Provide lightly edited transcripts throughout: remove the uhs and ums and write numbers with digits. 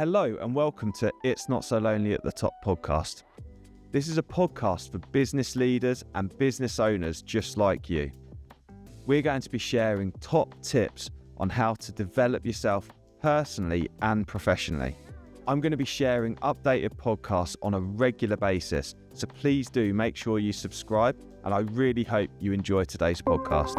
Hello and welcome to It's Not So Lonely at the Top podcast. This is a podcast for business leaders and business owners just like you. We're going to be sharing top tips on how to develop yourself personally and professionally. I'm going to be sharing updated podcasts on a regular basis, so please do make sure you subscribe, and I really hope you enjoy today's podcast.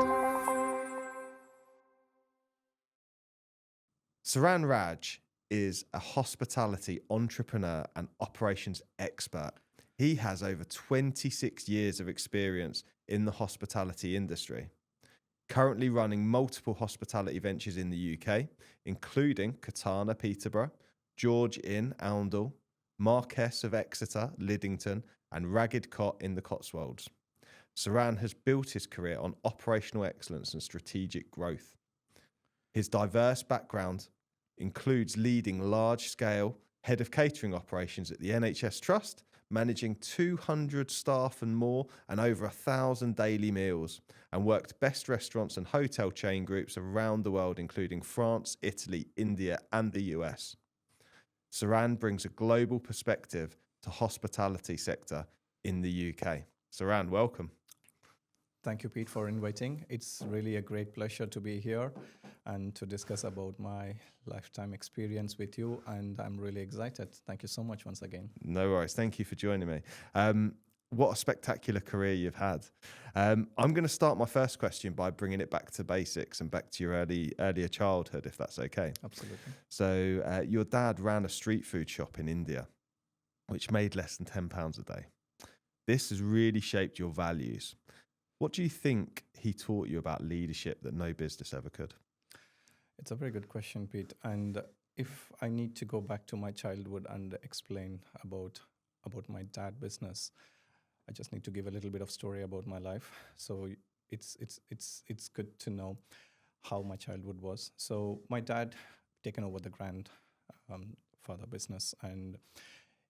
Saran Raj is a hospitality entrepreneur and operations expert. He has over 26 years of experience in the hospitality industry, currently running multiple hospitality ventures in the UK, including Katana Peterborough, Inn Oundle, Marquess of Exeter, Lyddington and Ragged Cot in the Cotswolds. Saran has built his career on operational excellence and strategic growth. His diverse background includes leading large-scale Head of Catering operations at the NHS Trust, managing 200 staff and more and over 1,000 daily meals, and worked best restaurants and hotel chain groups around the world, including France, Italy, India and the US. Saran brings a global perspective to hospitality sector in the UK. Saran, welcome. Thank you, Pete, for inviting. It's really a great pleasure to be here and to discuss about my lifetime experience with you, and I'm really excited. Thank you so much once again. No worries. Thank you for joining me. What a spectacular career you've had. I'm going to start my first question by bringing it back to basics and back to your earlier childhood, if that's okay. Absolutely. So your dad ran a street food shop in India, which made less than £10 a day. This has really shaped your values. What do you think he taught you about leadership that no business ever could? It's a very good question, Pete. And if I need to go back to my childhood and explain about my dad business, I just need to give a little bit of story about my life. So it's good to know how my childhood was. So my dad taken over the grandfather business, and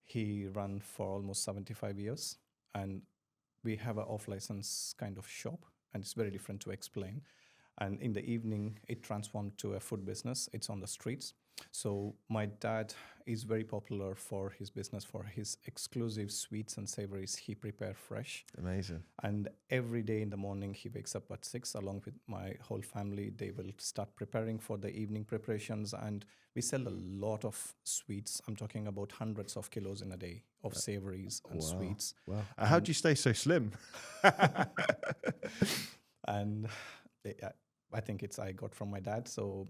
he ran for almost 75 years. And we have an off-license kind of shop, and it's very different to explain. And in the evening, it transformed to a food business. It's on the streets. So my dad is very popular for his business, for his exclusive sweets and savories he prepare fresh. Amazing. And every day in the morning, he wakes up at 6 along with my whole family. They will start preparing for the evening preparations, and we sell a lot of sweets. I'm talking about hundreds of kilos in a day of savories and sweets. Wow. How do you stay so slim? And I think I got from my dad. So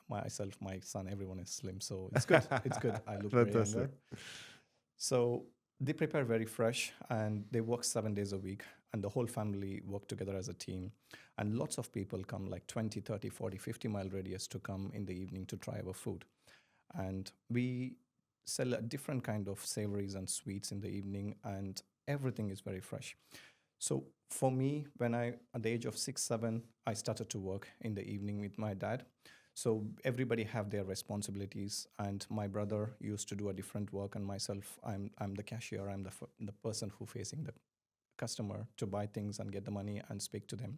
myself, my son, everyone is slim. So it's good. It's good. I look very younger. So they prepare very fresh, and they work 7 days a week, and the whole family work together as a team. And lots of people come, like 20, 30, 40, 50-mile radius to come in the evening to try our food. And we sell a different kind of savories and sweets in the evening, and everything is very fresh. So for me, at the age of 6, 7, I started to work in the evening with my dad. So everybody have their responsibilities, and my brother used to do a different work, and myself, I'm the cashier. I'm the person who facing the customer to buy things and get the money and speak to them.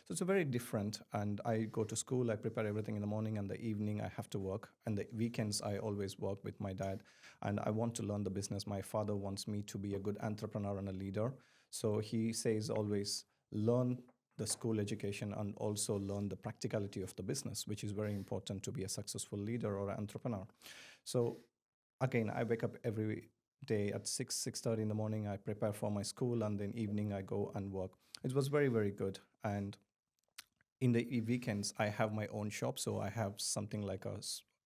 So it's a very different, and I go to school, I prepare everything in the morning, and the evening I have to work, and the weekends I always work with my dad, and I want to learn the business. My father wants me to be a good entrepreneur and a leader. So he says always learn the school education and also learn the practicality of the business, which is very important to be a successful leader or an entrepreneur. So again, I wake up every day at 6:30 in the morning. I prepare for my school, and then evening I go and work. It was very, very good. And in the weekends, I have my own shop. So I have something like a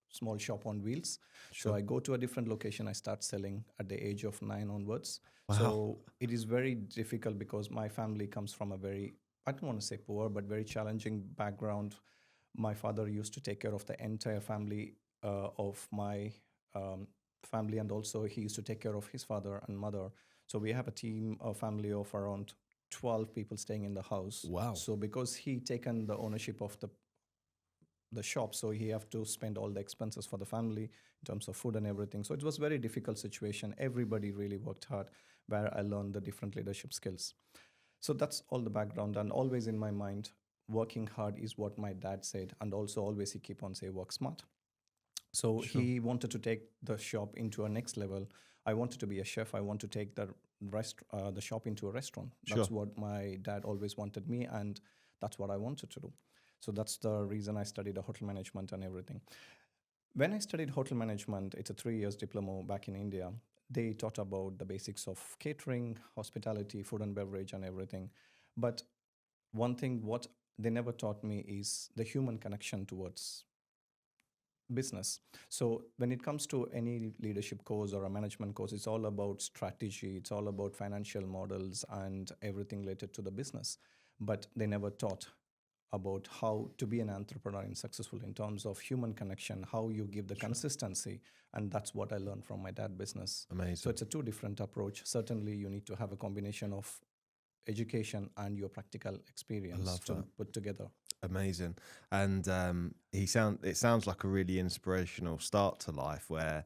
small shop on wheels. Sure. So I go to a different location. I start selling at the age of 9 onwards. Wow. So it is very difficult because my family comes from a very, I don't want to say poor, but very challenging background. My father used to take care of the entire family of my family, and also he used to take care of his father and mother. So we have a family of around 12 people staying in the house. Wow. So because he taken the ownership of the shop, so he have to spend all the expenses for the family in terms of food and everything. So it was very difficult situation. Everybody really worked hard, where I learned the different leadership skills. So that's all the background, and always in my mind, working hard is what my dad said, and also always he keep on saying work smart. So Sure. he wanted to take the shop into a next level. I wanted to be a chef. I want to take the shop into a restaurant. That's Sure. what my dad always wanted me, and that's what I wanted to do. So that's the reason I studied the hotel management and everything. When I studied hotel management, it's a 3 years diploma back in India. They taught about the basics of catering, hospitality, food and beverage, and everything. But one thing what they never taught me is the human connection towards business. So when it comes to any leadership course or a management course, it's all about strategy, it's all about financial models and everything related to the business. But they never taught about how to be an entrepreneur and successful in terms of human connection, how you give the consistency. And that's what I learned from my dad business. Amazing. So it's a two different approach. Certainly you need to have a combination of education and your practical experience to put together. Amazing. And it sounds like a really inspirational start to life where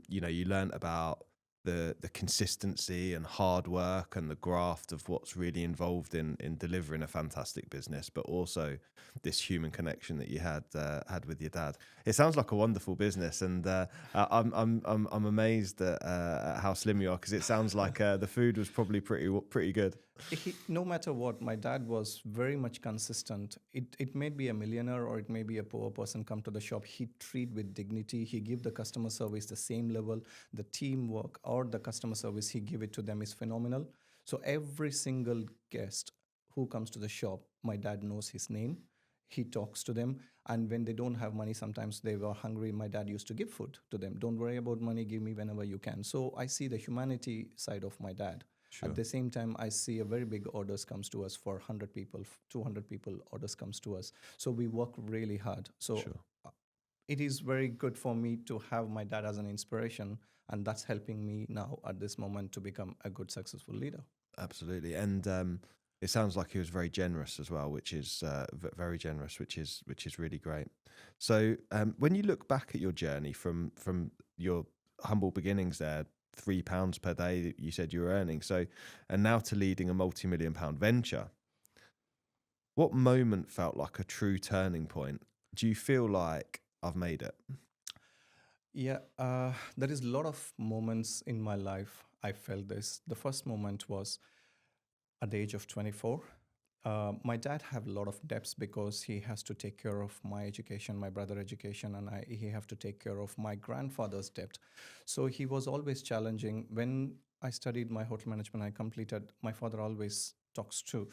you learnt about the consistency and hard work and the graft of what's really involved in delivering a fantastic business, but also this human connection that you had with your dad. It sounds like a wonderful business, and I'm amazed at how slim you are, because it sounds like the food was probably pretty good. No matter what, my dad was very much consistent. It may be a millionaire or it may be a poor person come to the shop. He treat with dignity. He give the customer service the same level. The teamwork or the customer service he give it to them is phenomenal. So every single guest who comes to the shop, my dad knows his name. He talks to them. And when they don't have money, sometimes they were hungry, my dad used to give food to them. Don't worry about money, give me whenever you can. So I see the humanity side of my dad. Sure. At the same time, I see a very big orders comes to us for 100 people, 200 people orders comes to us. So we work really hard. So Sure. It is very good for me to have my dad as an inspiration. And that's helping me now at this moment to become a good, successful leader. Absolutely. And it sounds like he was very generous as well, which is very generous, which is really great. So when you look back at your journey from your humble beginnings there, £3 per day that you said you were earning, so, and now to leading a multi-million-pound venture, what moment felt like a true turning point? Do you feel like I've made it? Yeah, there is a lot of moments in my life I felt this. The first moment was at the age of 24. My dad have a lot of debts because he has to take care of my education, my brother education, and he have to take care of my grandfather's debt. So he was always challenging. When I studied my hotel management, I completed, my father always talks to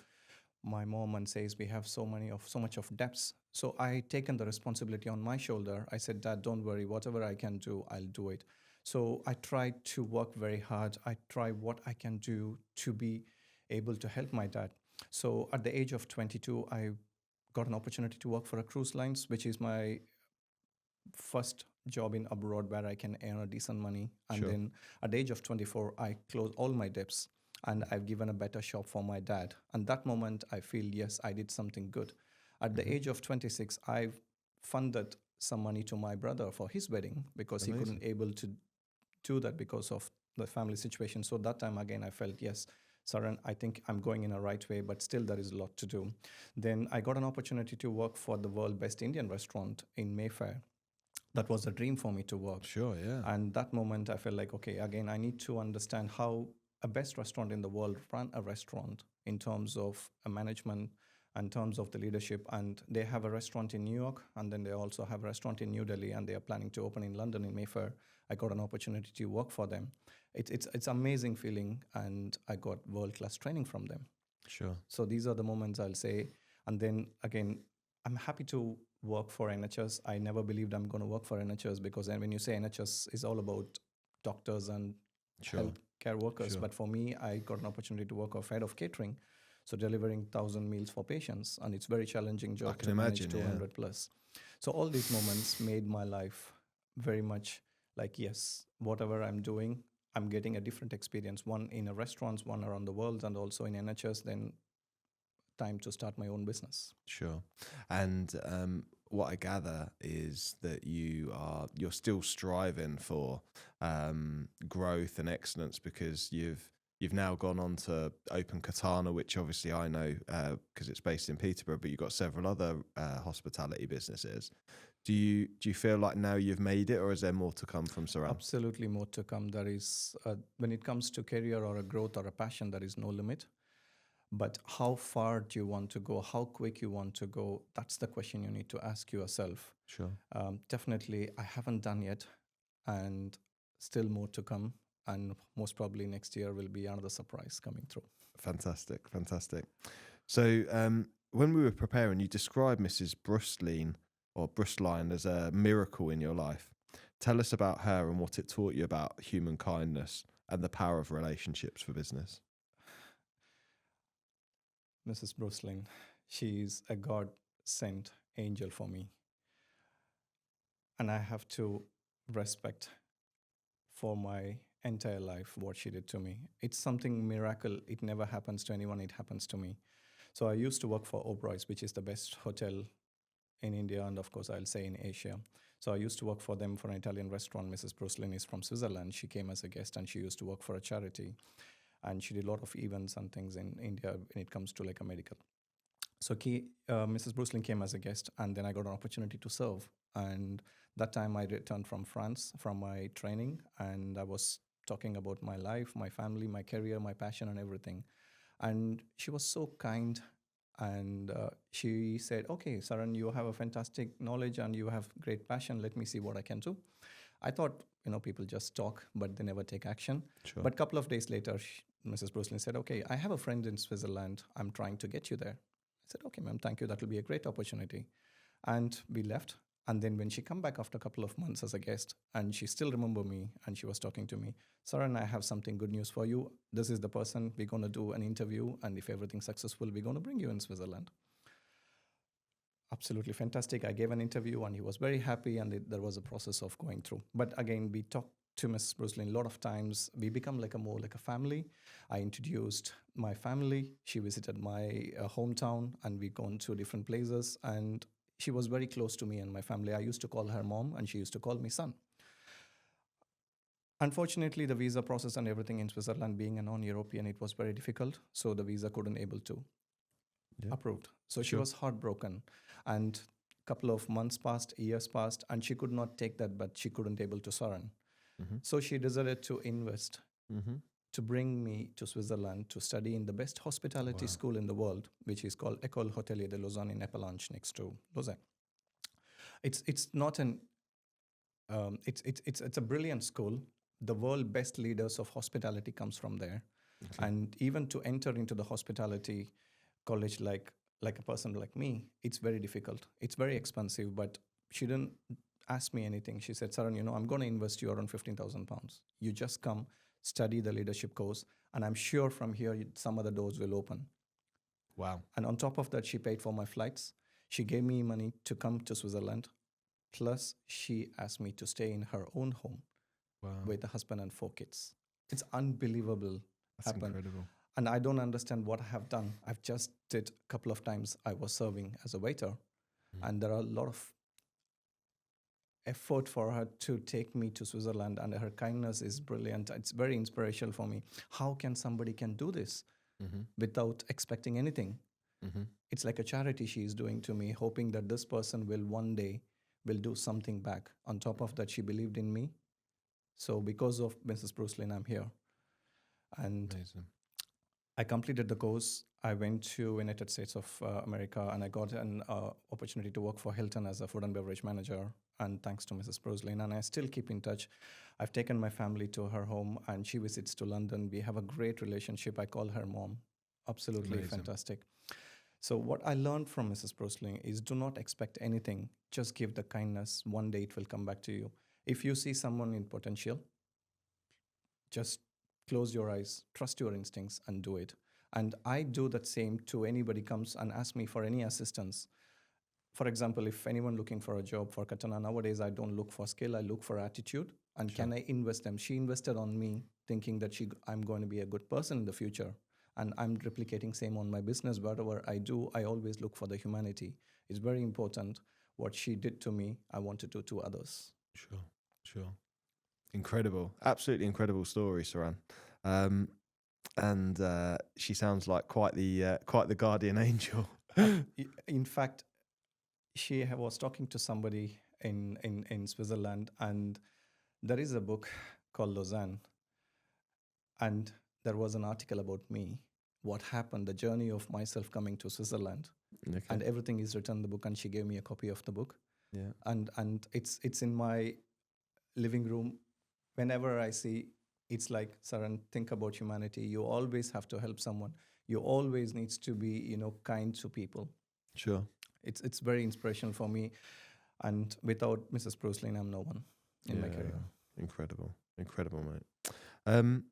my mom and says, we have so much of debts. So I taken the responsibility on my shoulder. I said, Dad, don't worry, whatever I can do, I'll do it. So I tried to work very hard. I try what I can do to be able to help my dad. So at the age of 22, I got an opportunity to work for a cruise lines, which is my first job in abroad where I can earn a decent money. And Sure. then at the age of 24, I closed all my debts and I've given a better shop for my dad. And that moment, I feel, yes, I did something good. At the age of 26, I funded some money to my brother for his wedding because he couldn't able to do that because of the family situation. So that time again, I felt, yes, Saran, I think I'm going in a right way, but still there is a lot to do. Then I got an opportunity to work for the world best Indian restaurant in Mayfair. That was a dream for me to work. Sure, yeah. And that moment I felt like, okay, again, I need to understand how a best restaurant in the world run a restaurant in terms of a management, in terms of the leadership. And they have a restaurant in New York, and then they also have a restaurant in New Delhi, and they are planning to open in London in Mayfair. I got an opportunity to work for them. It's amazing feeling, and I got world-class training from them. Sure. So these are the moments I'll say. And then again, I'm happy to work for NHS. I never believed I'm going to work for NHS because when you say NHS is all about doctors and healthcare workers. Sure. But for me, I got an opportunity to work as Head of Catering. So delivering 1,000 meals for patients. And it's very challenging job to manage 200 plus. So all these moments made my life very much like, yes, whatever I'm doing, I'm getting a different experience. One in a restaurants, one around the world, and also in NHS, then time to start my own business. Sure. And what I gather is that you're still striving for growth and excellence, because you've now gone on to open Katana, which obviously I know because it's based in Peterborough, but you've got several other hospitality businesses. Do you feel like now you've made it, or is there more to come from Saran? Absolutely more to come. There is, when it comes to career or a growth or a passion, there is no limit. But how far do you want to go? How quick you want to go? That's the question you need to ask yourself. Sure. Definitely, I haven't done yet, and still more to come. And most probably next year will be another surprise coming through. Fantastic. So when we were preparing, you described Mrs. Brustline as a miracle in your life. Tell us about her and what it taught you about human kindness and the power of relationships for business. Mrs. Brustline, she's a God-sent angel for me. And I have to respect for my entire life what she did to me. It's something miracle. It never happens to anyone. It happens to me. So I used to work for Oberoi's, which is the best hotel in India, and of course I'll say in Asia. So I used to work for them for an Italian restaurant. Mrs. Brustline is from Switzerland. She came as a guest, and she used to work for a charity, and she did a lot of events and things in India when it comes to like a medical. So Mrs. Brustline came as a guest, and then I got an opportunity to serve. And that time I returned from France from my training, and I was talking about my life, my family, my career, my passion, and everything. And she was so kind, and she said, "Okay, Saran, you have a fantastic knowledge and you have great passion. Let me see what I can do." I thought, people just talk, but they never take action. Sure. But a couple of days later, Mrs. Brustline said, "Okay, I have a friend in Switzerland. I'm trying to get you there." I said, "Okay, ma'am, thank you. That will be a great opportunity." And we left. And then when she come back after a couple of months as a guest, and she still remember me, and she was talking to me, "Saran, I have something good news for you. This is the person we're going to do an interview, and if everything's successful, we're going to bring you in Switzerland." Absolutely fantastic. I gave an interview, and he was very happy, and there was a process of going through. But again, we talked to Mrs. Brustline a lot of times. We become more like a family. I introduced my family. She visited my hometown, and we gone to different places, and she was very close to me and my family. I used to call her mom, and she used to call me son. Unfortunately, the visa process and everything in Switzerland, being a non-European, it was very difficult. So the visa couldn't able to approved. So she was heartbroken. And a couple of months passed, years passed, and she could not take that, but she couldn't able to Saran. Mm-hmm. So she decided to invest Mm-hmm. to bring me to Switzerland to study in the best hospitality school in the world, which is called École Hôtelière de Lausanne in Ep11 next to Lausanne. It's not an it's a brilliant school. The world best leaders of hospitality comes from there. Okay. And even to enter into the hospitality college like a person like me, it's very difficult. It's very expensive, but she didn't ask me anything. She said, "Saran, I'm going to invest you around £15,000. You just come, study the leadership course, and I'm sure from here some other doors will open." Wow. And on top of that, she paid for my flights. She gave me money to come to Switzerland. Plus, she asked me to stay in her own home with a husband and 4 kids. It's unbelievable. That's incredible. And I don't understand what I have done. I've just did a couple of times I was serving as a waiter. And there are a lot of effort for her to take me to Switzerland, and her kindness is brilliant. It's very inspirational for me. How can somebody can do this without expecting anything? It's like a charity she is doing to me, hoping that this person will one day will do something back. On top of that, she believed in me. So because of Mrs. Brustline, I'm here. And amazing. I completed the course. I went to United States of America, and I got an opportunity to work for Hilton as a food and beverage manager. And thanks to Mrs. Brustline, and I still keep in touch. I've taken my family to her home, and she visits to London. We have a great relationship. I call her mom. Absolutely amazing. Fantastic. So what I learned from Mrs. Brustline is do not expect anything. Just give the kindness. One day it will come back to you. If you see someone in potential, just close your eyes, trust your instincts, and do it. And I do that same to anybody comes and asks me for any assistance. For example, if anyone looking for a job for Katana, nowadays I don't look for skill, I look for attitude. And can I invest them? She invested on me, thinking that I'm going to be a good person in the future. And I'm replicating same on my business. Whatever I do, I always look for the humanity. It's very important. What she did to me, I want to do to others. Sure. Incredible. Absolutely incredible story, Saran. And she sounds like quite the guardian angel. In fact, she was talking to somebody in Switzerland, and there is a book called Lausanne, and there was an article about me, what happened, the journey of myself coming to Switzerland, Okay. and everything is written in the book. And she gave me a copy of the book, Yeah. and it's in my living room. Whenever I see, it's like, Saran, think about humanity. You always have to help someone. You always needs to be, kind to people. Sure. It's very inspirational for me. And without Mrs. Brucelin, I'm no one in my career. Incredible, mate.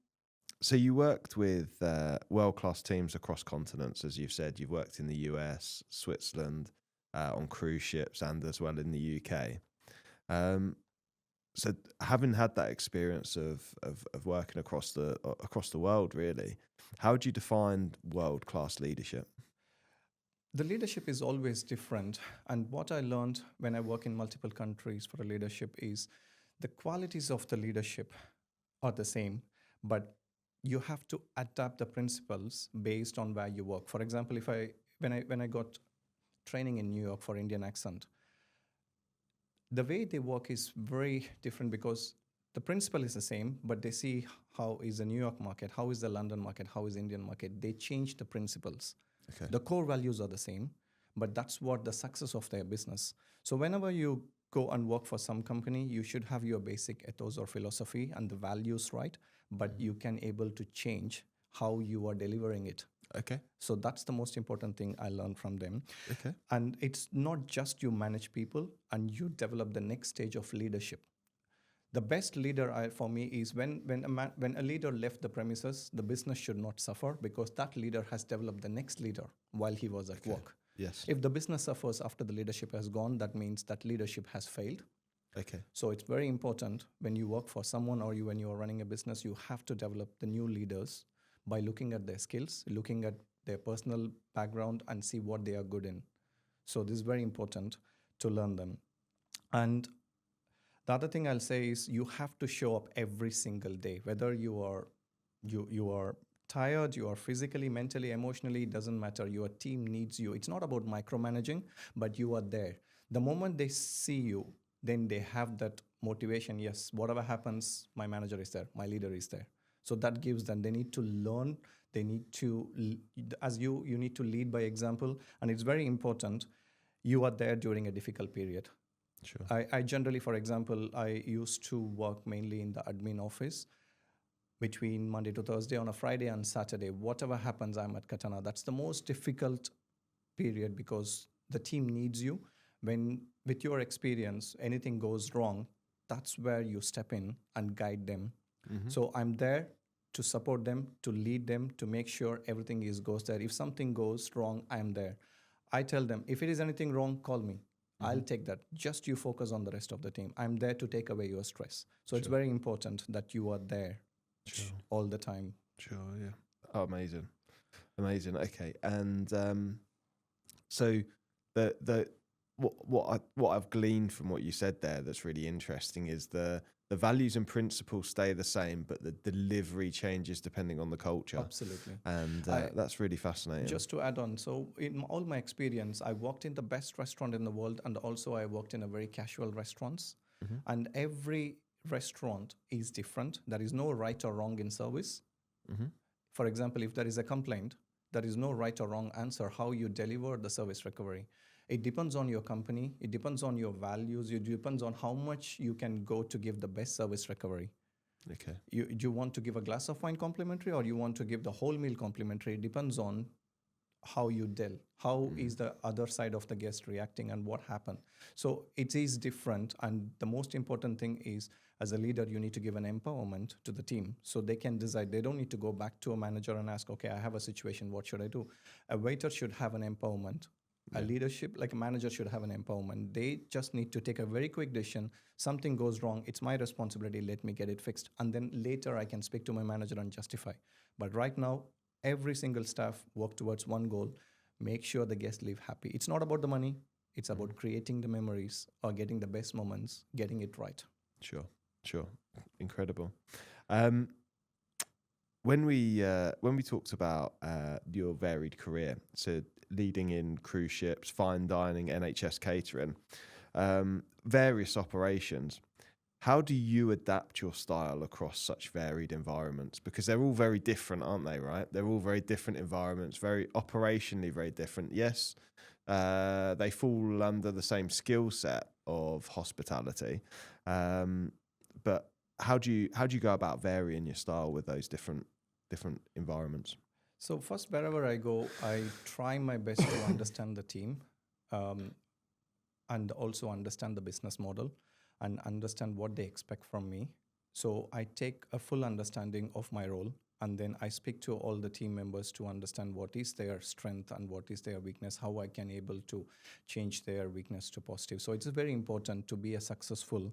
So you worked with world-class teams across continents, as you've said. You've worked in the US, Switzerland, on cruise ships, and as well in the UK. So having had that experience of working across the world, really, how would you define world-class leadership? The leadership is always different. And what I learned when I work in multiple countries for a leadership is the qualities of the leadership are the same, but you have to adapt the principles based on where you work. For example, when I got training in New York for Indian accent, the way they work is very different because the principle is the same, but they see how is the New York market, how is the London market, how is the Indian market. They change the principles. Okay. The core values are the same, but that's what the success of their business. So whenever you go and work for some company, you should have your basic ethos or philosophy and the values right, but you can able to change how you are delivering it. Okay. So that's the most important thing I learned from them. Okay. And it's not just you manage people and you develop the next stage of leadership. The best leader for me is when a leader left the premises, the business should not suffer because that leader has developed the next leader while he was at work. Yes. If the business suffers after the leadership has gone, that means that leadership has failed. Okay. So it's very important when you work for someone or when you are running a business, you have to develop the new leaders by looking at their skills, looking at their personal background and see what they are good in. So this is very important to learn them. And the other thing I'll say is you have to show up every single day, whether you are tired, you are physically, mentally, emotionally, it doesn't matter. Your team needs you. It's not about micromanaging, but you are there. The moment they see you, then they have that motivation. Yes, whatever happens, my manager is there, my leader is there. So that gives them, they need to learn, they need to, as you need to lead by example. And it's very important, you are there during a difficult period. Sure. I generally, for example, I used to work mainly in the admin office between Monday to Thursday. On a Friday and Saturday, whatever happens, I'm at Katana. That's the most difficult period because the team needs you. When, with your experience, anything goes wrong, that's where you step in and guide them. Mm-hmm. So I'm there to support them, to lead them, to make sure everything goes there. If something goes wrong, I'm there. I tell them, if it is anything wrong, call me. Mm-hmm. I'll take that. Just you focus on the rest of the team. I'm there to take away your stress. So It's very important that you are there all the time. Sure, yeah. Oh, amazing. Okay. And so what I've gleaned from what you said there that's really interesting is the values and principles stay the same, but the delivery changes depending on the culture. Absolutely. And that's really fascinating. Just to add on, so in all my experience, I worked in the best restaurant in the world, and also I worked in a very casual restaurants. Mm-hmm. And every restaurant is different. There is no right or wrong in service. Mm-hmm. For example, if there is a complaint, there is no right or wrong answer how you deliver the service recovery. It depends on your company. It depends on your values. It depends on how much you can go to give the best service recovery. Okay. Do you want to give a glass of wine complimentary or you want to give the whole meal complimentary? It depends on how you deal. How is the other side of the guest reacting and what happened? So it is different. And the most important thing is, as a leader, you need to give an empowerment to the team so they can decide. They don't need to go back to a manager and ask, okay, I have a situation. What should I do? A waiter should have an empowerment. A leadership, like a manager, should have an empowerment. They just need to take a very quick decision. Something goes wrong. It's my responsibility. Let me get it fixed. And then later I can speak to my manager and justify. But right now, every single staff work towards one goal. Make sure the guests leave happy. It's not about the money. It's about creating the memories or getting the best moments, getting it right. Sure. Incredible. When we talked about your varied career, so leading in cruise ships, fine dining, NHS catering, various operations. How do you adapt your style across such varied environments? Because they're all very different, aren't they, right? They're all very different environments, very operationally very different. Yes, they fall under the same skill set of hospitality. But how do you go about varying your style with those different environments? So first, wherever I go, I try my best to understand the team, and also understand the business model and understand what they expect from me. So I take a full understanding of my role, and then I speak to all the team members to understand what is their strength and what is their weakness, how I can able to change their weakness to positive. So it's very important to be a successful.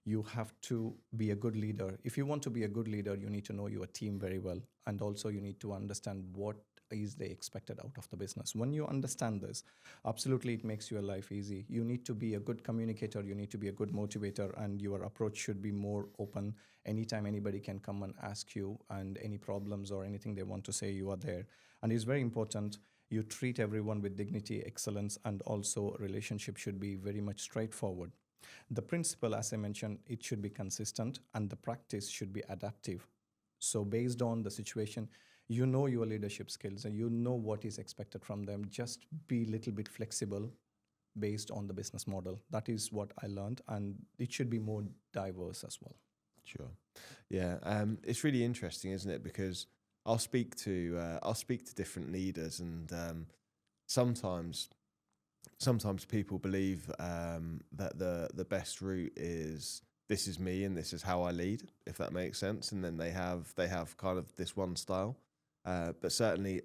You have to be a good leader. If you want to be a good leader, you need to know your team very well, and also you need to understand what is they expected out of the business. When you understand this, absolutely it makes your life easy. You need to be a good communicator, you need to be a good motivator, and your approach should be more open. Anytime anybody can come and ask you, and any problems or anything they want to say, you are there. And it's very important you treat everyone with dignity, excellence, and also relationship should be very much straightforward. The principle, as I mentioned, it should be consistent, and the practice should be adaptive. So based on the situation, you know your leadership skills and you know what is expected from them. Just be a little bit flexible based on the business model. That is what I learned, and it should be more diverse as well. Sure. Yeah. It's really interesting, isn't it? Because I'll speak to different leaders, and sometimes people believe that the best route is, this is me and this is how I lead, if that makes sense. And then they have kind of this one style. But certainly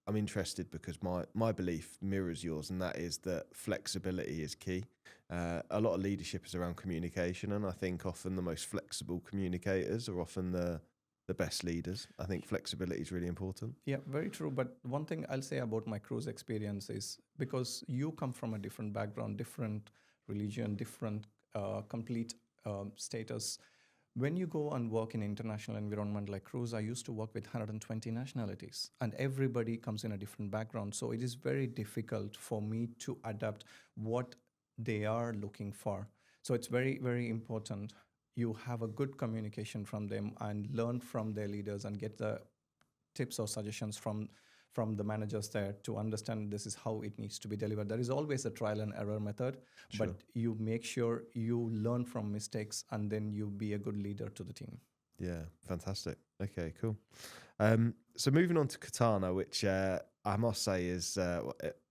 I'm interested because my belief mirrors yours, and that is that flexibility is key. A lot of leadership is around communication, and I think often the most flexible communicators are often the best leaders. I think flexibility is really important. Yeah, very true. But one thing I'll say about my cruise experience is, because you come from a different background, different religion, different complete status. When you go and work in international environment like cruise, I used to work with 120 nationalities, and everybody comes in a different background. So it is very difficult for me to adapt what they are looking for. So it's very, very important you have a good communication from them and learn from their leaders and get the tips or suggestions from the managers there to understand this is how it needs to be delivered. There is always a trial and error method, Sure. but you make sure you learn from mistakes and then you be a good leader to the team. Yeah, fantastic. Okay, cool. So moving on to Katana, which I must say is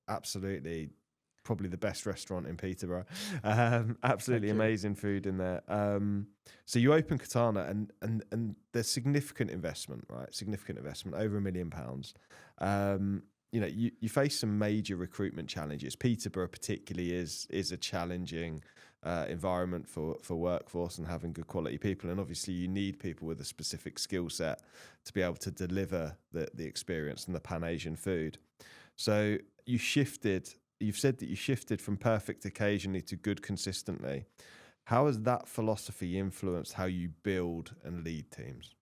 absolutely probably the best restaurant in Peterborough. Absolutely amazing food in there. So you open Katana, and there's significant investment, right? Significant investment, over £1 million. You face some major recruitment challenges. Peterborough particularly is a challenging environment for workforce and having good quality people, and obviously you need people with a specific skill set to be able to deliver the experience and the Pan-Asian food. So you've said that you shifted from perfect occasionally to good consistently. How has that philosophy influenced how you build and lead teams?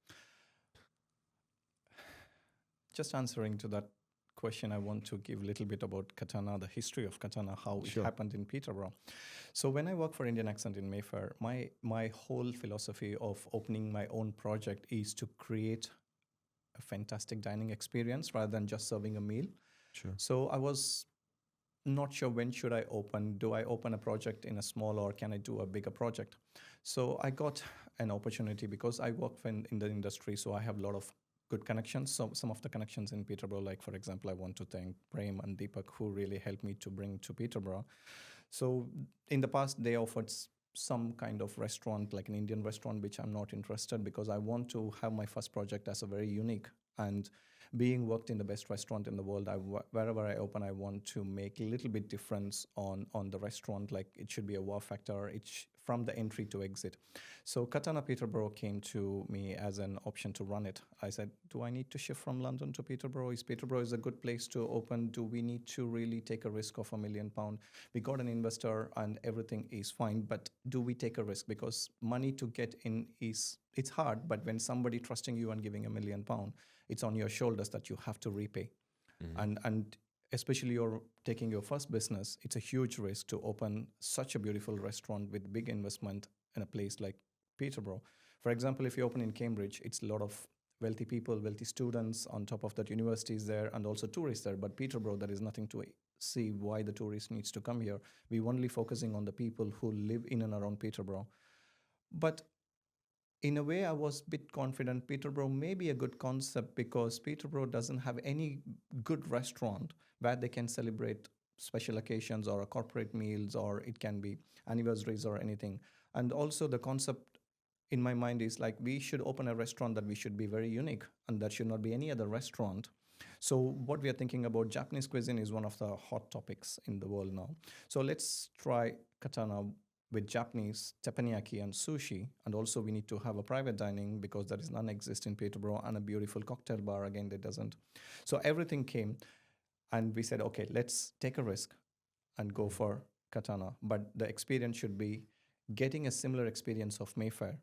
Just answering to that question, I want to give a little bit about Katana, the history of Katana, how Sure. it happened in Peterborough. So when I worked for Indian Accent in Mayfair, my whole philosophy of opening my own project is to create a fantastic dining experience rather than just serving a meal. Sure. So I was not sure when should I open. Do I open a project in a small, or can I do a bigger project? So I got an opportunity because I work in the industry, so I have a lot of good connections. So some of the connections in Peterborough, like for example, I want to thank Prem and Deepak, who really helped me to bring to Peterborough. So in the past, they offered some kind of restaurant, like an Indian restaurant, which I'm not interested, because I want to have my first project as a very unique. And being worked in the best restaurant in the world, wherever I open, I want to make a little bit difference on the restaurant. Like it should be a wow factor. From the entry to exit. So Katana Peterborough came to me as an option to run it. I said, do I need to shift from London to Peterborough? Is Peterborough a good place to open? Do we need to really take a risk of £1 million? We got an investor and everything is fine, but do we take a risk? Because money to get in it's hard, but when somebody trusting you and giving £1 million, it's on your shoulders that you have to repay. Mm-hmm. And especially you're taking your first business, it's a huge risk to open such a beautiful restaurant with big investment in a place like Peterborough. For example, if you open in Cambridge, it's a lot of wealthy people, wealthy students. On top of that, universities there and also tourists there. But Peterborough, there is nothing to see why the tourist needs to come here. We're only focusing on the people who live in and around Peterborough. But in a way, I was a bit confident Peterborough may be a good concept because Peterborough doesn't have any good restaurant where they can celebrate special occasions or a corporate meals, or it can be anniversaries or anything. And also the concept in my mind is like we should open a restaurant that we should be very unique and that should not be any other restaurant. So what we are thinking about, Japanese cuisine is one of the hot topics in the world now. So let's try Katana with Japanese teppanyaki and sushi. And also we need to have a private dining because there is none exist in Peterborough, and a beautiful cocktail bar again that doesn't. So everything came and we said, okay, let's take a risk and go for Katana. But the experience should be getting a similar experience of Mayfair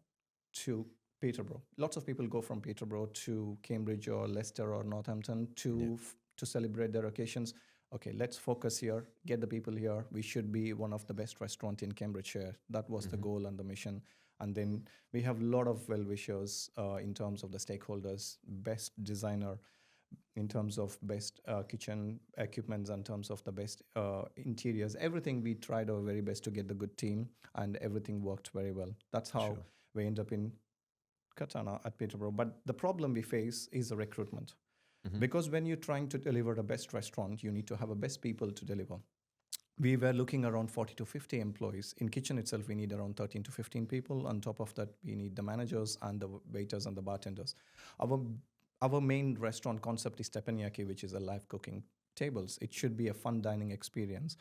to Peterborough. Lots of people go from Peterborough to Cambridge or Leicester or Northampton to celebrate their occasions. Okay, let's focus here, get the people here. We should be one of the best restaurants in Cambridgeshire. That was the goal and the mission. And then we have a lot of well-wishers in terms of the stakeholders, best designer, in terms of best kitchen equipments, in terms of the best interiors. Everything we tried our very best to get the good team, and everything worked very well. That's how we end up in Katana at Peterborough. But the problem we face is the recruitment. Because when you're trying to deliver the best restaurant, you need to have the best people to deliver. We were looking around 40 to 50 employees. In kitchen itself, we need around 13 to 15 people. On top of that, we need the managers and the waiters and the bartenders. Our main restaurant concept is teppanyaki, which is a live cooking tables. It should be a fun dining experience.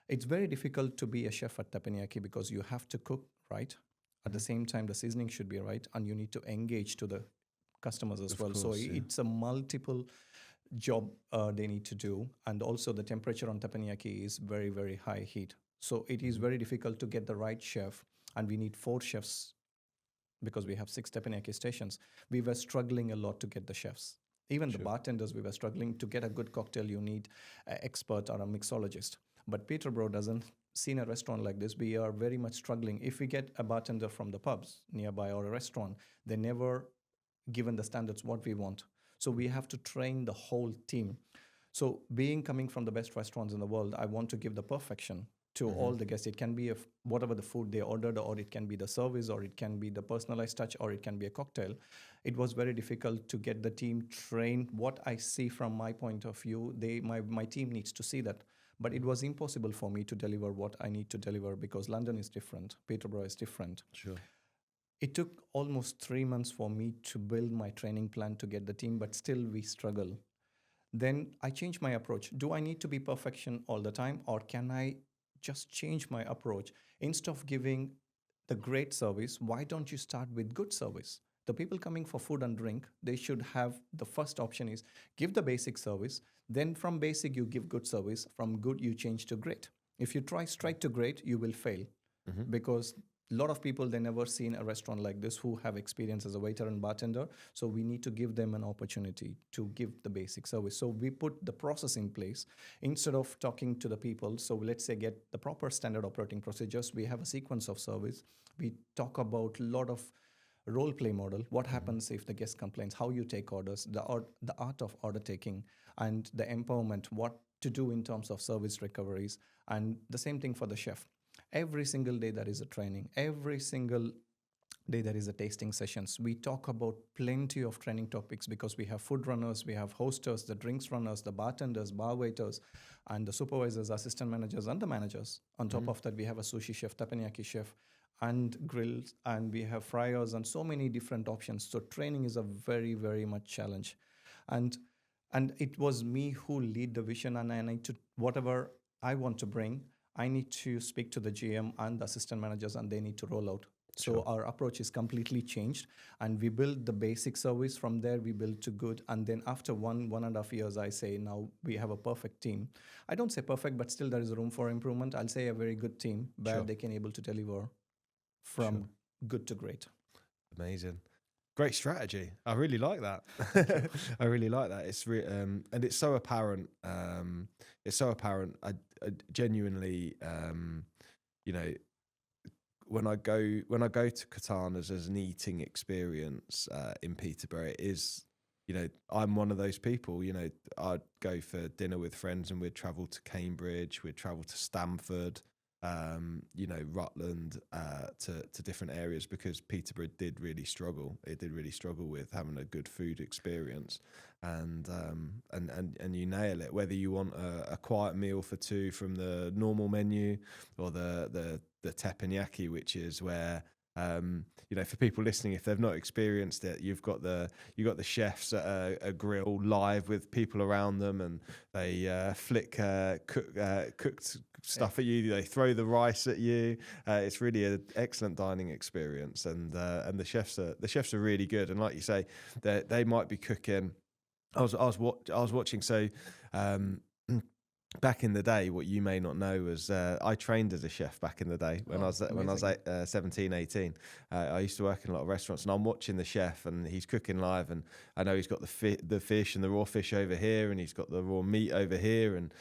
It's very difficult to be a chef at teppanyaki because you have to cook right. At the same time, the seasoning should be right, and you need to engage to the customers as well. So it's a multiple job they need to do. And also the temperature on teppanyaki is very, very high heat. So it is very difficult to get the right chef. And we need 4 chefs because we have 6 teppanyaki stations. We were struggling a lot to get the chefs. Even the bartenders, we were struggling to get a good cocktail. You need an expert or a mixologist. But Peterborough doesn't seen a restaurant like this. We are very much struggling. If we get a bartender from the pubs nearby or a restaurant, they never given the standards what we want. So we have to train the whole team. So coming from the best restaurants in the world, I want to give the perfection to all the guests. It can be whatever the food they ordered, or it can be the service, or it can be the personalized touch, or it can be a cocktail. It was very difficult to get the team trained. What I see from my point of view, my team needs to see that. But it was impossible for me to deliver what I need to deliver because London is different, Peterborough is different. Sure. It took almost 3 months for me to build my training plan to get the team, but still we struggle. Then I changed my approach. Do I need to be perfection all the time, or can I just change my approach? Instead of giving the great service, why don't you start with good service? The people coming for food and drink, they should have the first option is give the basic service. Then from basic, you give good service. From good, you change to great. If you try straight to great, you will fail because a lot of people, they never seen a restaurant like this who have experience as a waiter and bartender. So we need to give them an opportunity to give the basic service. So we put the process in place instead of talking to the people. So let's say get the proper standard operating procedures. We have a sequence of service. We talk about a lot of role play model. What happens if the guest complains? How you take orders, the art of order taking, and the empowerment, what to do in terms of service recoveries. And the same thing for the chef. Every single day there is a training. Every single day there is a tasting sessions. We talk about plenty of training topics because we have food runners, we have hosters, the drinks runners, the bartenders, bar waiters, and the supervisors, assistant managers, and the managers. On top of that, we have a sushi chef, teppanyaki chef, and grills, and we have fryers, and so many different options. So training is a very, very much challenge. And it was me who lead the vision, and I need to, whatever I want to bring, I need to speak to the GM and the assistant managers, and they need to roll out. So our approach is completely changed, and we build the basic service. From there, we build to good. And then after 1.5 years, I say, now we have a perfect team. I don't say perfect, but still there is room for improvement. I'll say a very good team where they can able to deliver from good to great. Amazing. Great strategy. I really like that. I really like that. It's and it's so apparent. It's so apparent. I genuinely, you know, when I go to Katana's as an eating experience in Peterborough, it is, I'm one of those people. I'd go for dinner with friends, and we'd travel to Cambridge, we'd travel to Stamford, Rutland, to different areas, because Peterborough did really struggle. It did really struggle with having a good food experience, and you nail it. Whether you want a quiet meal for two from the normal menu, or the teppanyaki, which is where, for people listening, if they've not experienced it, you've got the chefs at a grill live with people around them, and they flick cooked stuff at you. They throw the rice at you. It's really an excellent dining experience, and the chefs are really good. And like you say, they might be cooking. I was watching. So. Back in the day, what you may not know was I trained as a chef back in the day when I was 17, 18. I used to work in a lot of restaurants, and I'm watching the chef, and he's cooking live, and I know he's got the fish and the raw fish over here, and he's got the raw meat over here, and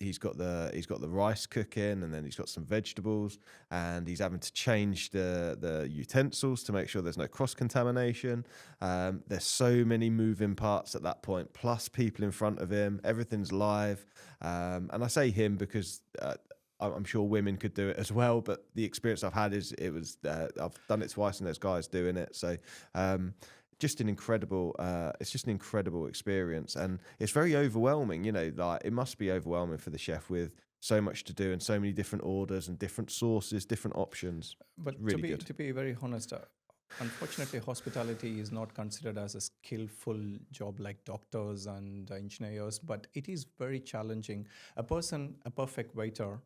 he's got the rice cooking, and then he's got some vegetables, and he's having to change the utensils to make sure there's no cross contamination. There's so many moving parts at that point, plus people in front of him. Everything's live. And I say him because I'm sure women could do it as well, but the experience I've had is I've done it twice, and there's guys doing it. So just an incredible, it's just an incredible experience, and it's very overwhelming. Like, it must be overwhelming for the chef with so much to do and so many different orders and different sauces, different options. But really to be very honest, unfortunately, hospitality is not considered as a skillful job like doctors and engineers, but it is very challenging. A perfect waiter,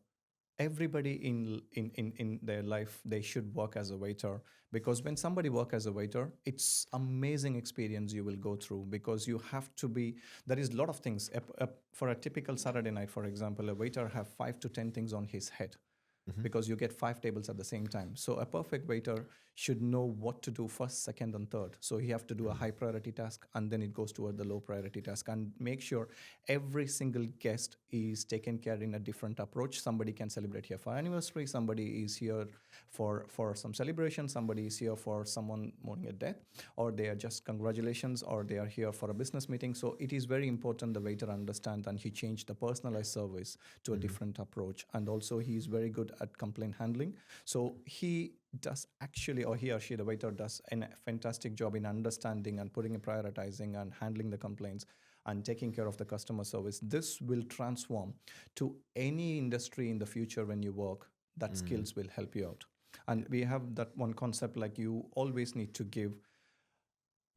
everybody in their life, they should work as a waiter, because when somebody work as a waiter, it's amazing experience you will go through, because you have to be, there is a lot of things. For a typical Saturday night, for example, a waiter have 5 to 10 things on his head. Because you get 5 tables at the same time. So a perfect waiter should know what to do first, second, and third. So he have to do a high priority task, and then it goes toward the low priority task, and make sure every single guest is taken care in a different approach. Somebody can celebrate here for anniversary. Somebody is here for some celebration. Somebody is here for someone mourning a death, or they are just congratulations, or they are here for a business meeting. So it is very important the waiter understand, and he changed the personalized service to a different approach. And also he is very good at complaint handling. So he does actually, or he or she, the waiter, does a fantastic job in understanding and putting and prioritizing and handling the complaints and taking care of the customer service. This will transform to any industry in the future. When you work, that skills will help you out. And we have that one concept, like, you always need to give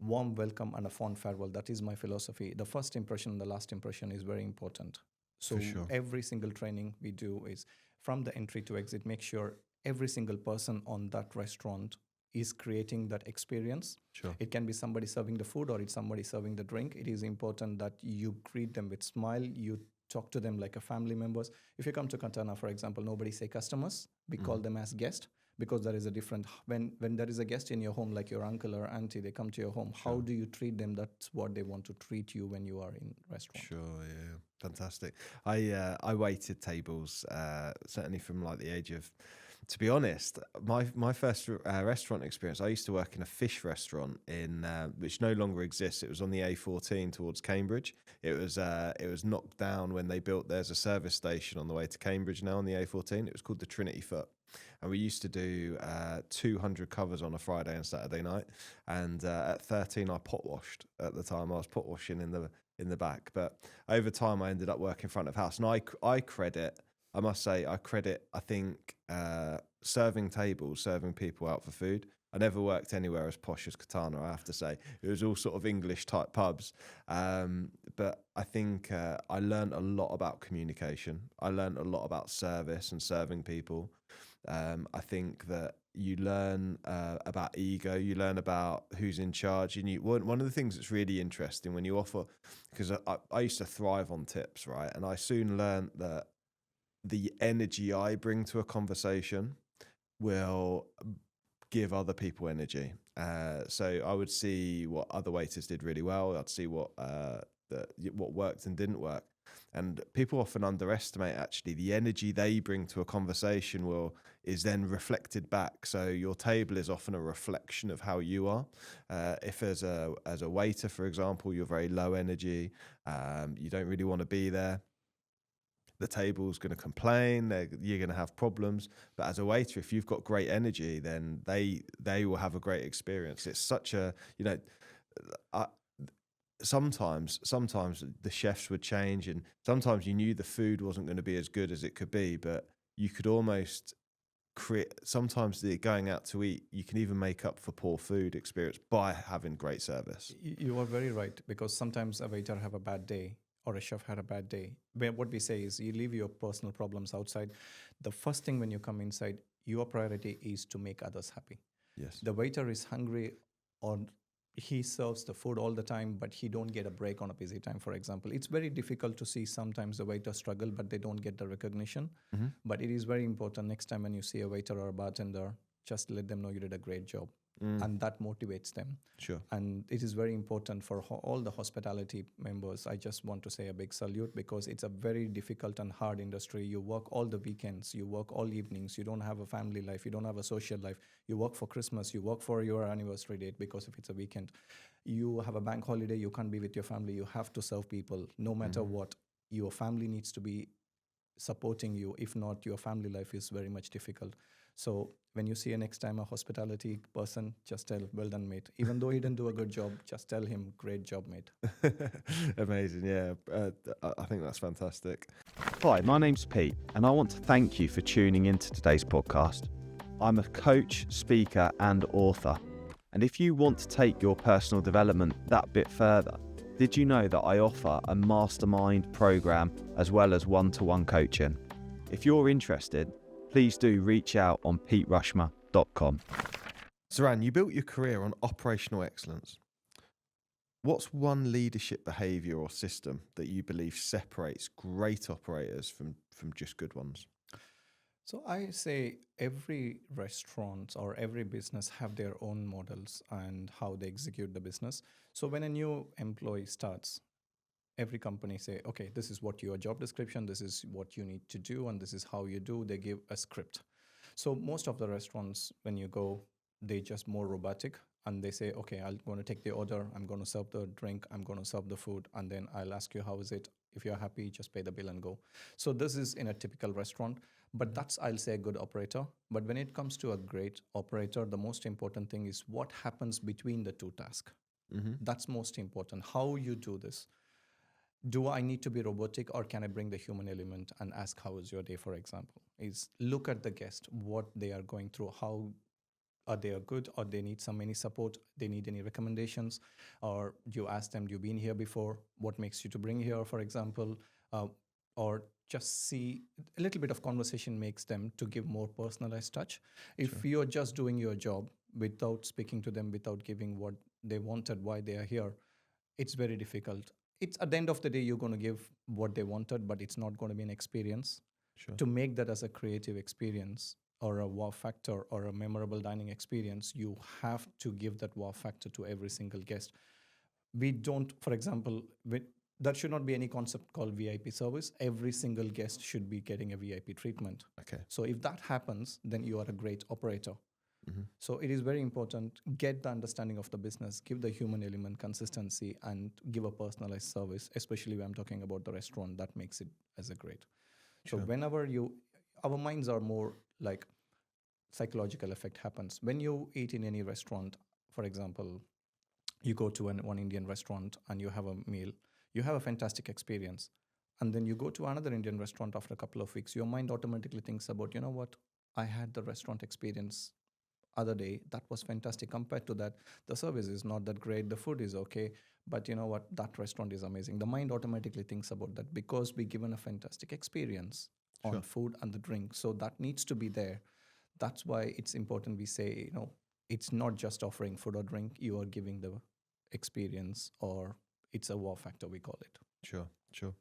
warm welcome and a fond farewell. That is my philosophy. The first impression and the last impression is very important. So every single training we do is from the entry to exit, make sure every single person on that restaurant is creating that experience. It can be somebody serving the food, or it's somebody serving the drink. It is important that you greet them with smile. You talk to them like a family members. If you come to Katana, for example, nobody say customers. We call them as guests, because there is a different, when there is a guest in your home, like your uncle or auntie, they come to your home. How do you treat them? That's what they want to treat you when you are in restaurant. Sure, yeah, fantastic. I waited tables certainly from like the age of, to be honest, my first restaurant experience, I used to work in a fish restaurant in which no longer exists. It was on the A14 towards Cambridge. It was knocked down when they built, there's a service station on the way to Cambridge now on the A14. It was called the Trinity Foot. And we used to do 200 covers on a Friday and Saturday night. And at 13, I pot washed. At the time, I was pot washing in the back. But over time, I ended up working front of house. And I credit, I think, serving tables, serving people out for food. I never worked anywhere as posh as Katana, I have to say. It was all sort of English type pubs. But I think I learned a lot about communication. I learned a lot about service and serving people. I think that you learn about ego, you learn about who's in charge. And one of the things that's really interesting when you offer, because I used to thrive on tips, right? And I soon learned that the energy I bring to a conversation will give other people energy. So I would see what other waiters did really well. I'd see what worked and didn't work. And people often underestimate actually the energy they bring to a conversation is then reflected back. So your table is often a reflection of how you are. If as a waiter, for example, you're very low energy, you don't really want to be there, the table's going to complain, you're going to have problems. But as a waiter, if you've got great energy, then they will have a great experience. It's such a, sometimes the chefs would change, and sometimes you knew the food wasn't going to be as good as it could be, but you could almost create, sometimes the going out to eat, you can even make up for poor food experience by having great service. You are very right, because sometimes a waiter have a bad day or a chef had a bad day. What we say is you leave your personal problems outside. The first thing when you come inside, your priority is to make others happy. Yes. The waiter is hungry, or he serves the food all the time, but he don't get a break on a busy time, for example. It's very difficult to see sometimes the waiter struggle, but they don't get the recognition. Mm-hmm. But it is very important next time when you see a waiter or a bartender, just let them know you did a great job. And that motivates them. Sure. And it is very important for all the hospitality members. I just want to say a big salute, because it's a very difficult and hard industry. You work all the weekends, you work all evenings, you don't have a family life, you don't have a social life. You work for Christmas, you work for your anniversary date, because if it's a weekend, you have a bank holiday, you can't be with your family, you have to serve people. No matter what, your family needs to be supporting you. If not, your family life is very much difficult. So when you see a next time a hospitality person, just tell, well done, mate. Even though he didn't do a good job, just tell him, great job, mate. Amazing, yeah. I think that's fantastic. Hi, my name's Pete, and I want to thank you for tuning into today's podcast. I'm a coach, speaker, and author. And if you want to take your personal development that bit further, did you know that I offer a mastermind program as well as one-to-one coaching? If you're interested, please do reach out on peterushmer.com. Saran, you built your career on operational excellence. What's one leadership behaviour or system that you believe separates great operators from just good ones? So I say every restaurant or every business have their own models and how they execute the business. So when a new employee starts, every company say, okay, this is what your job description, this is what you need to do, and this is how you do. They give a script. So most of the restaurants, when you go, they just more robotic, and they say, okay, I'm going to take the order, I'm going to serve the drink, I'm going to serve the food, and then I'll ask you how is it. If you're happy, just pay the bill and go. So this is in a typical restaurant, but that's, I'll say, a good operator. But when it comes to a great operator, the most important thing is what happens between the two tasks. That's most important. How you do this. Do I need to be robotic, or can I bring the human element and ask, how is your day, for example? Is look at the guest, what they are going through, how are they good, or they need any support, they need any recommendations, or you ask them, you been here before, what makes you to bring here, for example, or just see a little bit of conversation makes them to give more personalized touch. If you're just doing your job without speaking to them, without giving what they wanted, why they are here, it's very difficult. It's at the end of the day, you're going to give what they wanted, but it's not going to be an experience. To make that as a creative experience or a wow factor or a memorable dining experience, you have to give that wow factor to every single guest. We don't, for example, there should not be any concept called VIP service. Every single guest should be getting a VIP treatment. Okay. So if that happens, then you are a great operator. So it is very important, get the understanding of the business, give the human element consistency, and give a personalized service, especially when I'm talking about the restaurant. That makes it as a great. So whenever our minds are more like psychological effect happens. When you eat in any restaurant, for example, you go to one Indian restaurant and you have a meal, you have a fantastic experience. And then you go to another Indian restaurant after a couple of weeks, your mind automatically thinks about, you know what, I had the restaurant experience other day, that was fantastic. Compared to that, the service is not that great, the food is okay, but you know what, that restaurant is amazing. The mind automatically thinks about that because we given a fantastic experience on food and the drink. So that needs to be there. That's why it's important we say, it's not just offering food or drink, you are giving the experience, or it's a wow factor, we call it. Sure.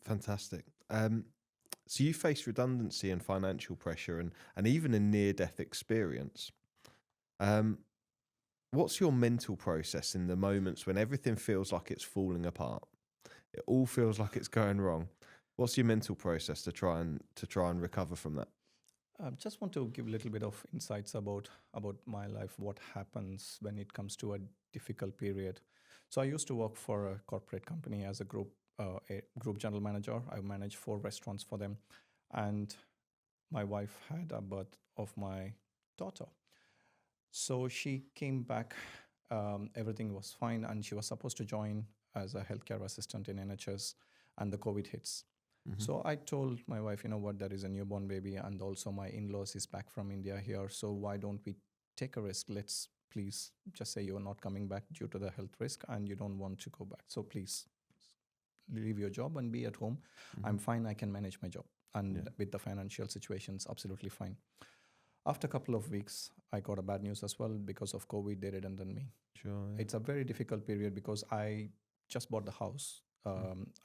Fantastic. So you face redundancy and financial pressure and even a near-death experience. What's your mental process in the moments when everything feels like it's falling apart? It all feels like it's going wrong. What's your mental process to try and recover from that? Just want to give a little bit of insights about my life, what happens when it comes to a difficult period. So I used to work for a corporate company as a group general manager. I managed 4 restaurants for them, and my wife had a birth of my daughter. So she came back. Everything was fine, and she was supposed to join as a healthcare assistant in NHS, and the COVID hits. So I told my wife, you know what, there is a newborn baby, and also my in-laws is back from India here. So why don't we take a risk? Let's please just say you're not coming back due to the health risk and you don't want to go back. So please leave your job and be at home. I'm fine. I can manage my job. And with the financial situations, absolutely fine. After a couple of weeks, I got a bad news as well. Because of COVID, they redundant me. Sure. Yeah. It's a very difficult period because I just bought the house.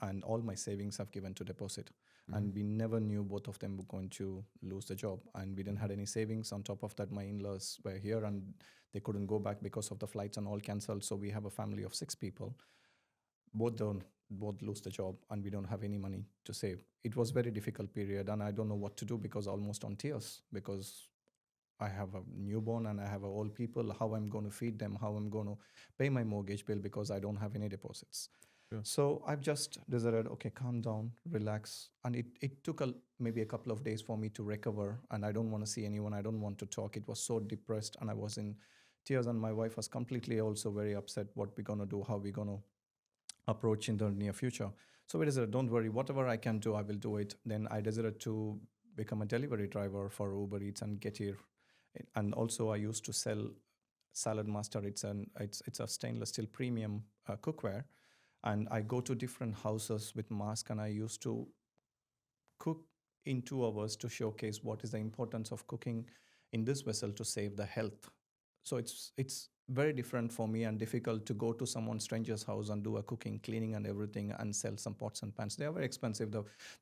And all my savings have given to deposit, and we never knew both of them were going to lose the job, and we didn't had any savings. On top of that, my in-laws were here and they couldn't go back because of the flights and all cancelled. So we have a family of 6 people. Both lose the job, and we don't have any money to save. It was very difficult period, and I don't know what to do because almost on tears, because I have a newborn and I have old people. How I'm going to feed them? How I'm going to pay my mortgage bill because I don't have any deposits. Sure. So I've just decided, okay, calm down, relax. And it took maybe a couple of days for me to recover. And I don't want to see anyone. I don't want to talk. It was so depressed and I was in tears. And my wife was completely also very upset. What we're going to do, how we're going to approach in the near future. So we decided, don't worry, whatever I can do, I will do it. Then I decided to become a delivery driver for Uber Eats and Get Here. And also I used to sell Salad Master. It's a stainless steel premium cookware. And I go to different houses with mask, and I used to cook in 2 hours to showcase what is the importance of cooking in this vessel to save the health. So it's very different for me and difficult to go to someone stranger's house and do a cooking, cleaning and everything and sell some pots and pans. They are very expensive.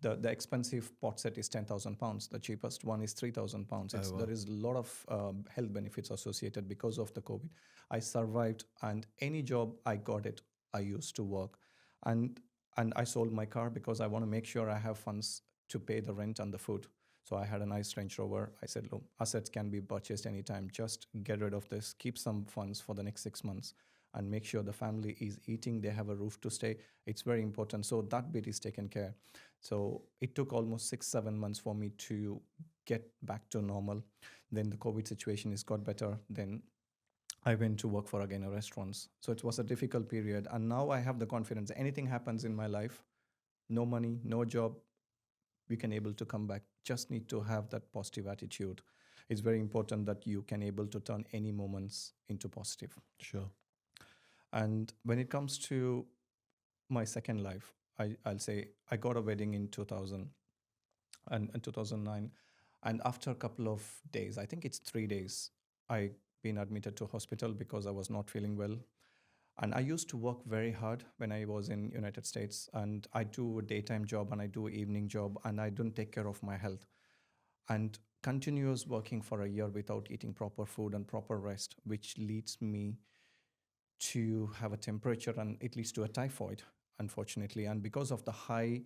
The expensive pot set is £10,000. The cheapest one is £3,000. Oh, wow. There is a lot of health benefits associated because of the COVID. I survived, and any job I got it, I used to work. And I sold my car because I want to make sure I have funds to pay the rent and the food. So I had a nice Range Rover. I said, look, assets can be purchased anytime. Just get rid of this, keep some funds for the next 6 months, and make sure the family is eating, they have a roof to stay. It's very important. So that bit is taken care. So it took almost 6-7 months for me to get back to normal. Then the COVID situation got better. Then I went to work for again a restaurants. So it was a difficult period. And now I have the confidence. Anything happens in my life, no money, no job, we can able to come back. Just need to have that positive attitude. It's very important that you can able to turn any moments into positive. Sure. And when it comes to my second life, I'll say I got a wedding in 2000 and in 2009. And after a couple of days, I think it's 3 days, I been admitted to hospital because I was not feeling well. And I used to work very hard when I was in United States, and I do a daytime job and I do evening job, and I don't take care of my health. And continuous working for a year without eating proper food and proper rest, which leads me to have a temperature, and it leads to a typhoid, unfortunately. And because of the high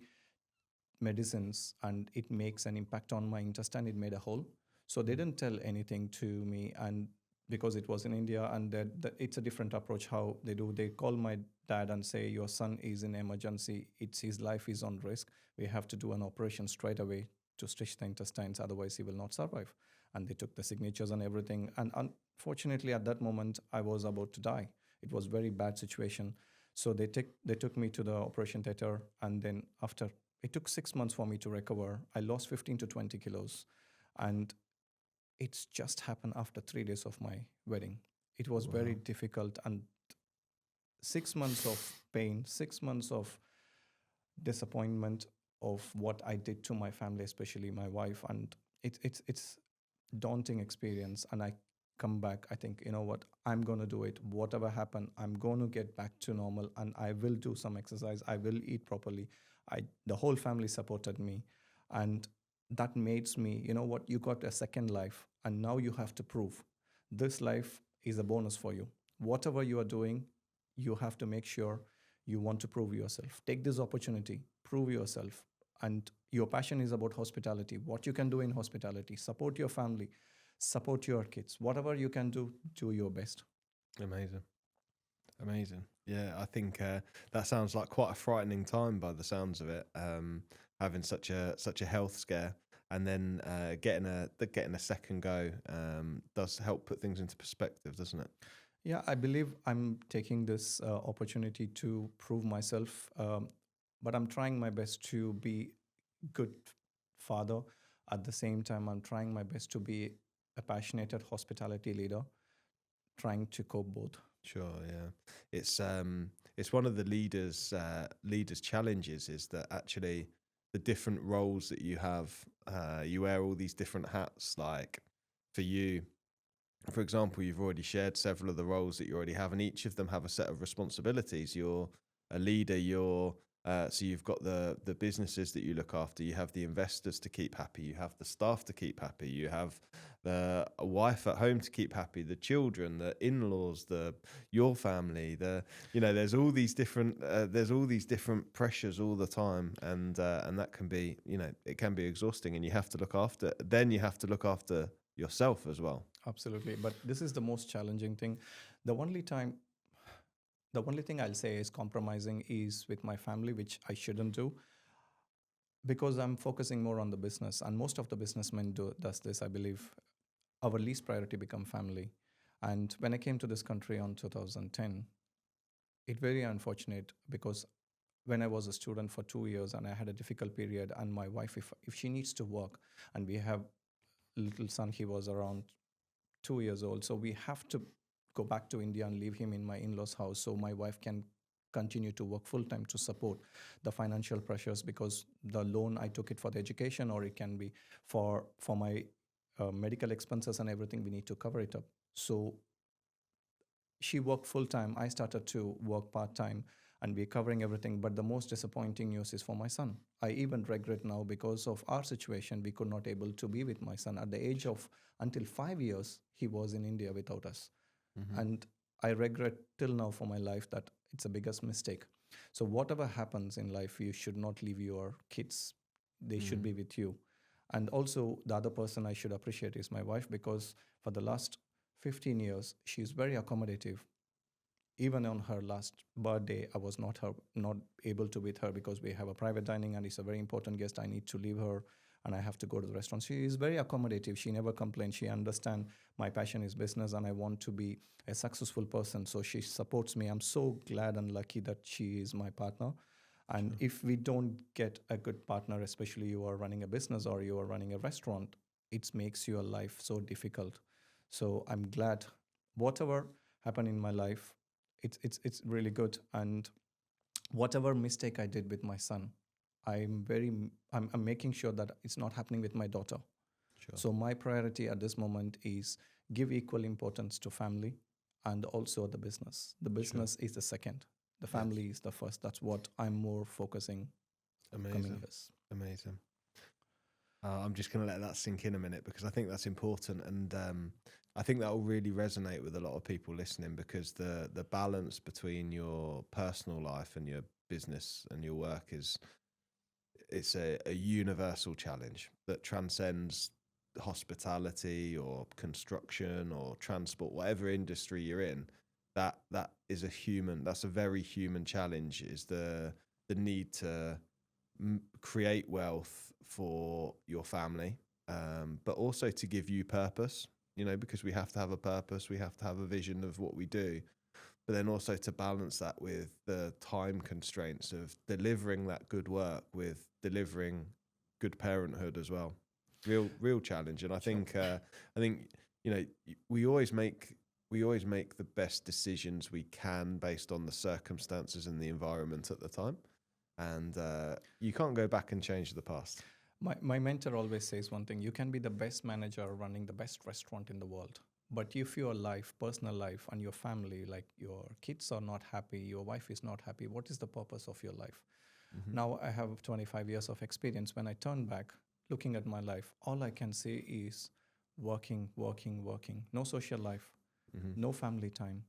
medicines, and it makes an impact on my intestine, it made a hole. So they didn't tell anything to me, and because it was in India, and it's a different approach how they do. They call my dad and say, your son is in emergency. His life is on risk. We have to do an operation straight away to stitch the intestines, otherwise he will not survive. And they took the signatures and everything. And unfortunately, at that moment, I was about to die. It was very bad situation. So they took me to the operation theater, and then after, it took 6 months for me to recover. I lost 15 to 20 kilos. And it's just happened after 3 days of my wedding. It was very difficult, and 6 months of pain, 6 months of disappointment of what I did to my family, especially my wife. And it's daunting experience. And I come back, I think, you know what, I'm going to do it. Whatever happened, I'm going to get back to normal, and I will do some exercise. I will eat properly. The whole family supported me. And that makes me, you know what, you got a second life, and now you have to prove This life is a bonus for you. Whatever you are doing, you have to make sure you want to prove yourself. Take this opportunity, prove yourself. And your passion is about hospitality. What you can do in hospitality, support your family, support your kids. Whatever you can do, do your best. Amazing. Amazing. Yeah, I think that sounds like quite a frightening time by the sounds of it. Having such a health scare, and then getting a second go does help put things into perspective, doesn't it? Yeah, I believe I'm taking this opportunity to prove myself, but I'm trying my best to be good father. At the same time, I'm trying my best to be a passionate hospitality leader, trying to cope both. Sure, yeah. It's one of the leaders' challenges is that actually the different roles that you have, you wear all these different hats. Like for you, for example, you've already shared several of the roles that you already have, and each of them have a set of responsibilities. You're a leader. So you've got the businesses that you look after. You have the investors to keep happy. You have the staff to keep happy. You have a wife at home to keep happy. The children, the in-laws, your family. There's all these different pressures all the time, and that can be it can be exhausting. And you have to look after. Then you have to look after yourself as well. Absolutely. But this is the most challenging thing. The only thing I'll say is compromising is with my family, which I shouldn't do because I'm focusing more on the business. And most of the businessmen does this, I believe. Our least priority become family. And when I came to this country on 2010, it's very unfortunate because when I was a student for 2 years and I had a difficult period, and my wife, if she needs to work, and we have little son, he was around 2 years old, so we have to go back to India and leave him in my in-laws' house so my wife can continue to work full-time to support the financial pressures, because the loan, I took it for the education, or it can be for my medical expenses and everything. We need to cover it up. So she worked full-time. I started to work part-time, and we're covering everything. But the most disappointing news is for my son. I even regret now, because of our situation, we could not able to be with my son. At the age of until 5 years, he was in India without us. Mm-hmm. And I regret till now for my life that it's the biggest mistake. So whatever happens in life, you should not leave your kids. They should be with you. And also the other person I should appreciate is my wife, because for the last 15 years, she's very accommodative. Even on her last birthday, I was not able to be with her because we have a private dining and it's a very important guest. I need to leave her and I have to go to the restaurant. She is very accommodative. She never complains. She understands my passion is business and I want to be a successful person. So she supports me. I'm so glad and lucky that she is my partner. And if we don't get a good partner, especially you are running a business or you are running a restaurant, it makes your life so difficult. So I'm glad whatever happened in my life, it's really good. And whatever mistake I did with my son, I'm making sure that it's not happening with my daughter. Sure. So my priority at this moment is give equal importance to family and also the business. The business is the second. The family is the first. That's what I'm more focusing. Amazing. Amazing. I'm just going to let that sink in a minute because I think that's important. And I think that will really resonate with a lot of people listening, because the balance between your personal life and your business and your work it's a universal challenge that transcends hospitality or construction or transport, whatever industry you're in. That is that's a very human challenge, is the need to create wealth for your family, but also to give you purpose, because we have to have a purpose, we have to have a vision of what we do, but then also to balance that with the time constraints of delivering that good work with delivering good parenthood as well. Real challenge. And I think we always make the best decisions we can based on the circumstances and the environment at the time. And you can't go back and change the past. My mentor always says one thing: you can be the best manager running the best restaurant in the world, but if your life, personal life, and your family, like your kids are not happy, your wife is not happy, what is the purpose of your life? Mm-hmm. Now I have 25 years of experience. When I turn back, looking at my life, all I can say is working. No social life, no family time.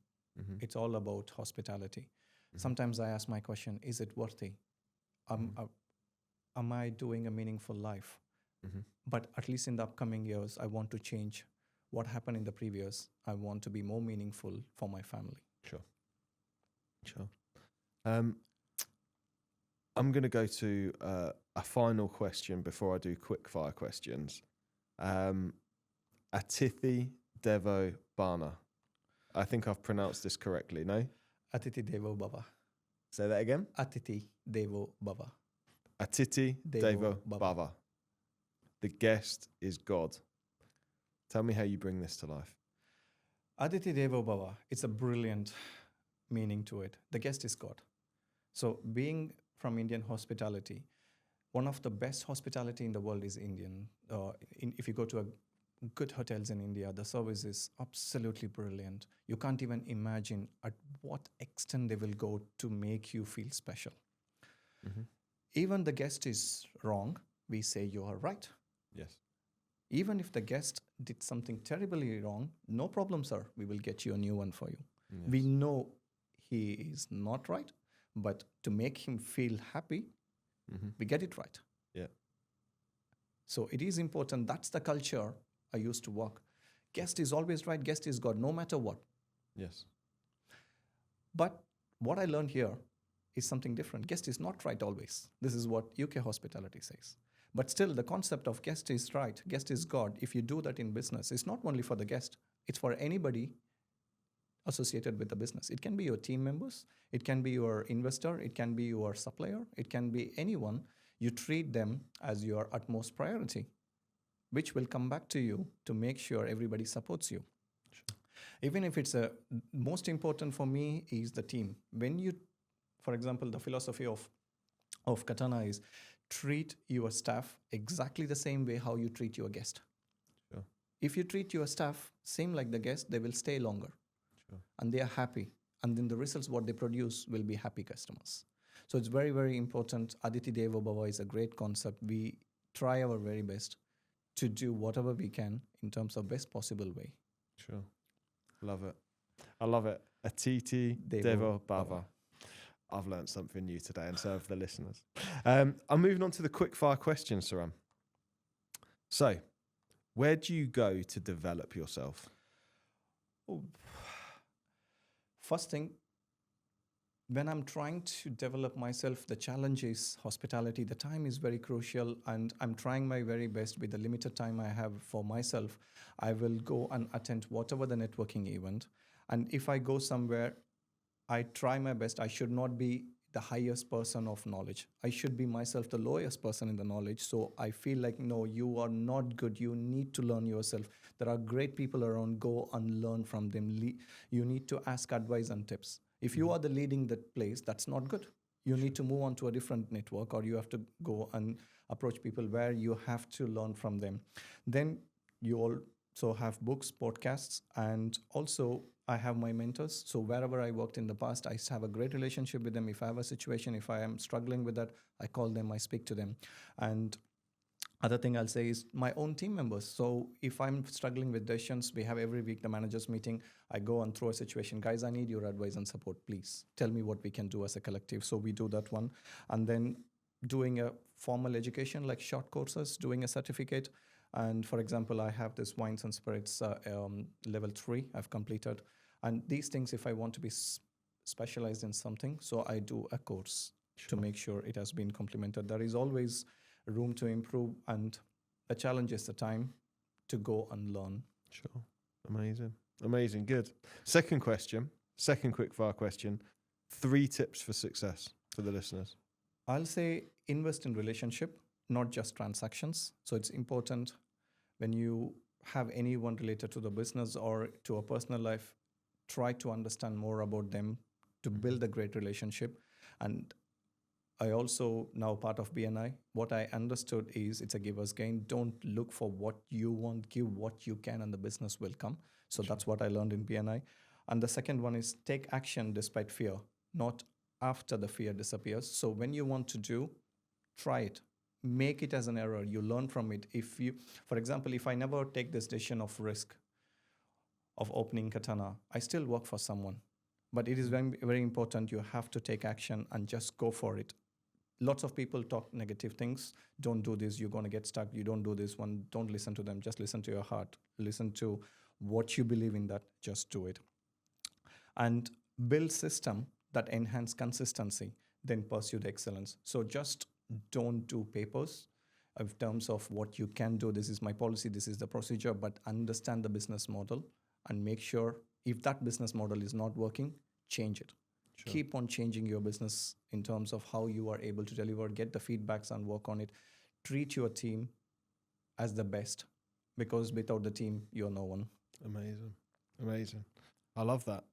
It's all about hospitality. Sometimes I ask my question, is it worthy? Am I doing a meaningful life? But at least in the upcoming years, I want to change what happened in the previous. I want to be more meaningful for my family. Sure. I'm going to go to a final question before I do quick fire questions. Atithi Devo Bana. I think I've pronounced this correctly, no? Atiti Devo Bhava. Say that again. Atiti Devo Bhava. Atiti Devo Bhava. The guest is God. Tell me how you bring this to life. Atiti Devo Bhava. It's a brilliant meaning to it. The guest is God. So being from Indian hospitality, one of the best hospitality in the world is Indian. If you go to good hotels in India, the service is absolutely brilliant. You can't even imagine at what extent they will go to make you feel special. Even the guest is wrong, we say you are right. Yes. Even if the guest did something terribly wrong, no problem, sir. We will get you a new one for you. Yes. We know he is not right, but to make him feel happy, we get it right. Yeah. So it is important. That's the culture I used to work. Guest is always right. Guest is God, no matter what. Yes. But what I learned here is something different. Guest is not right always. This is what UK hospitality says. But still, the concept of guest is right, guest is God, if you do that in business, it's not only for the guest, it's for anybody associated with the business. It can be your team members, it can be your investor, it can be your supplier, it can be anyone. You treat them as your utmost priority, which will come back to you to make sure everybody supports you. Sure. Even if it's most important for me is the team. When you, for example, the philosophy of Katana is treat your staff exactly the same way how you treat your guest. Sure. If you treat your staff same like the guest, they will stay longer. Sure. And they are happy. And then the results what they produce will be happy customers. So it's very, very important. Aditi Devo Bhava is a great concept. We try our very best to do whatever we can in terms of best possible way. Sure. Love it. I love it. Atiti Devo Bhava. I've learned something new today, and so have the listeners. I'm moving on to the quick-fire questions, Saran. So, where do you go to develop yourself? First thing, when I'm trying to develop myself, the challenge is hospitality. The time is very crucial, and I'm trying my very best with the limited time I have for myself. I will go and attend whatever the networking event. And if I go somewhere, I try my best. I should not be the highest person of knowledge. I should be myself the lowest person in the knowledge. So I feel like, no, you are not good. You need to learn yourself. There are great people around. Go and learn from them. You need to ask advice and tips. If you are the leading that place, that's not good. You need to move on to a different network, or you have to go and approach people where you have to learn from them. Then you also have books, podcasts, and also I have my mentors. So wherever I worked in the past, I have a great relationship with them. If I have a situation, if I am struggling with that, I call them, I speak to them. And other thing I'll say is my own team members. So if I'm struggling with decisions, we have every week the managers meeting. I go and throw a situation. Guys, I need your advice and support. Please tell me what we can do as a collective. So we do that one. And then doing a formal education, like short courses, doing a certificate. And for example, I have this wines and spirits level 3 I've completed. And these things, if I want to be specialized in something, so I do a course to make sure it has been complemented. There is always room to improve, and the challenge is the time to go and learn. Sure. Amazing. Good. Second quick fire question. 3 tips for success for the listeners. I'll say invest in relationship, not just transactions. So it's important when you have anyone related to the business or to a personal life, try to understand more about them to build a great relationship. And I also now part of BNI. What I understood is it's a giver's gain. Don't look for what you want, give what you can, and the business will come. So that's what I learned in BNI. And the second one is take action despite fear, not after the fear disappears. So when you want to do, try it. make it as an error. You learn from it. If you, for example, if I never take this decision of risk of opening Katana, I still work for someone. But it is very, very important. You have to take action and just go for it. Lots of people talk negative things. Don't do this. You're going to get stuck. You don't do this one. Don't listen to them. Just listen to your heart. Listen to what you believe in that. Just do it. And build system that enhance consistency, then pursue the excellence. So just don't do papers in terms of what you can do. This is my policy. This is the procedure. But understand the business model and make sure if that business model is not working, change it. Sure. Keep on changing your business in terms of how you are able to deliver, get the feedbacks and work on it. Treat your team as the best, because without the team, you're no one. Amazing. I love that.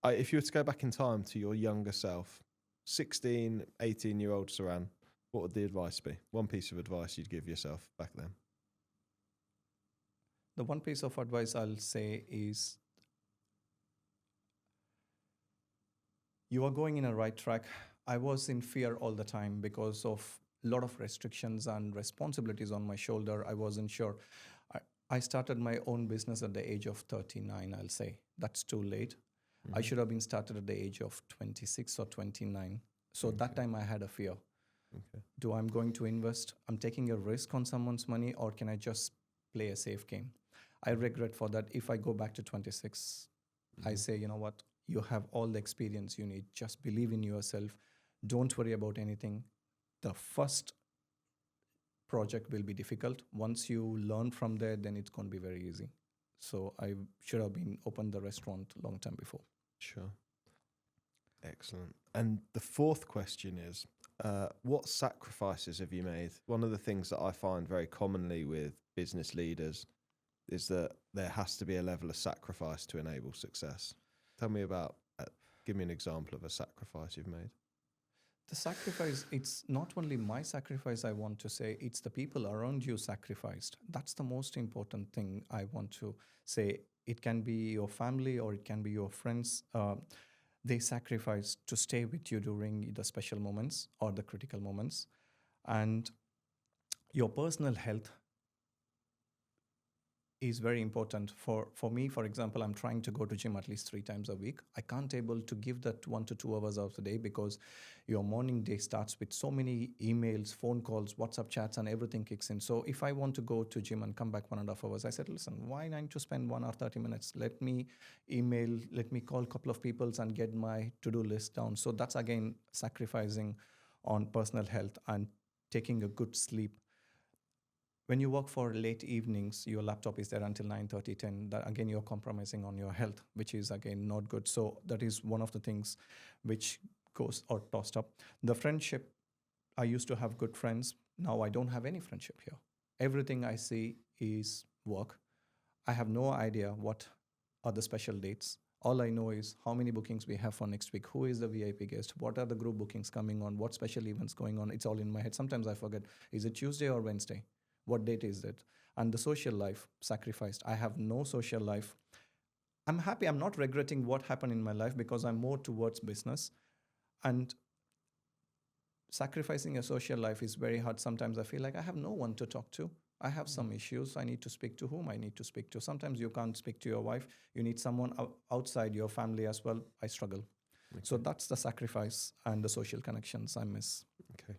If you were to go back in time to your younger self, 16, 18-year-old Saran, what would the advice be? One piece of advice you'd give yourself back then? The one piece of advice I'll say is, you are going in a right track. I was in fear all the time because of a lot of restrictions and responsibilities on my shoulder. I wasn't sure. I started my own business at the age of 39, I'll say. That's too late. I should have been started at the age of 26 or 29. So that time I had a fear. Do I'm going to invest? I'm taking a risk on someone's money, or can I just play a safe game? I regret for that. If I go back to 26, I say, you know what? You have all the experience you need. Just believe in yourself. Don't worry about anything. The first project will be difficult. Once you learn from there, then it's going to be very easy. So I should have been opened the restaurant a long time before. Sure. Excellent. And the fourth question is, what sacrifices have you made? One of the things that I find very commonly with business leaders is that there has to be a level of sacrifice to enable success. Tell me about, give me an example of a sacrifice you've made. The sacrifice, it's not only my sacrifice, I want to say, it's the people around you sacrificed. That's the most important thing I want to say. It can be your family or it can be your friends. They sacrifice to stay with you during the special moments or the critical moments. And your personal health is very important. For me, for example, I'm trying to go to gym at least 3 times a week. I can't able to give that 1 to 2 hours of the day because your morning day starts with so many emails, phone calls, WhatsApp chats, and everything kicks in. So if I want to go to gym and come back 1.5 hours, I said, listen, why not to spend 1 hour 30 minutes? Let me email, let me call a couple of people and get my to-do list down. So that's again sacrificing on personal health and taking a good sleep. When you work for late evenings, your laptop is there until 9:30, 10. That, again, you're compromising on your health, which is, again, not good. So that is one of the things which goes or tossed up. The friendship, I used to have good friends. Now I don't have any friendship here. Everything I see is work. I have no idea what are the special dates. All I know is how many bookings we have for next week, who is the VIP guest, what are the group bookings coming on, what special events going on. It's all in my head. Sometimes I forget, is it Tuesday or Wednesday? What date is it? And the social life sacrificed. I have no social life. I'm happy. I'm not regretting what happened in my life because I'm more towards business. And sacrificing a social life is very hard. Sometimes I feel like I have no one to talk to. I have some issues. I need to speak to whom I need to speak to. Sometimes you can't speak to your wife. You need someone outside your family as well. I struggle. Okay. So that's the sacrifice and the social connections I miss. Okay.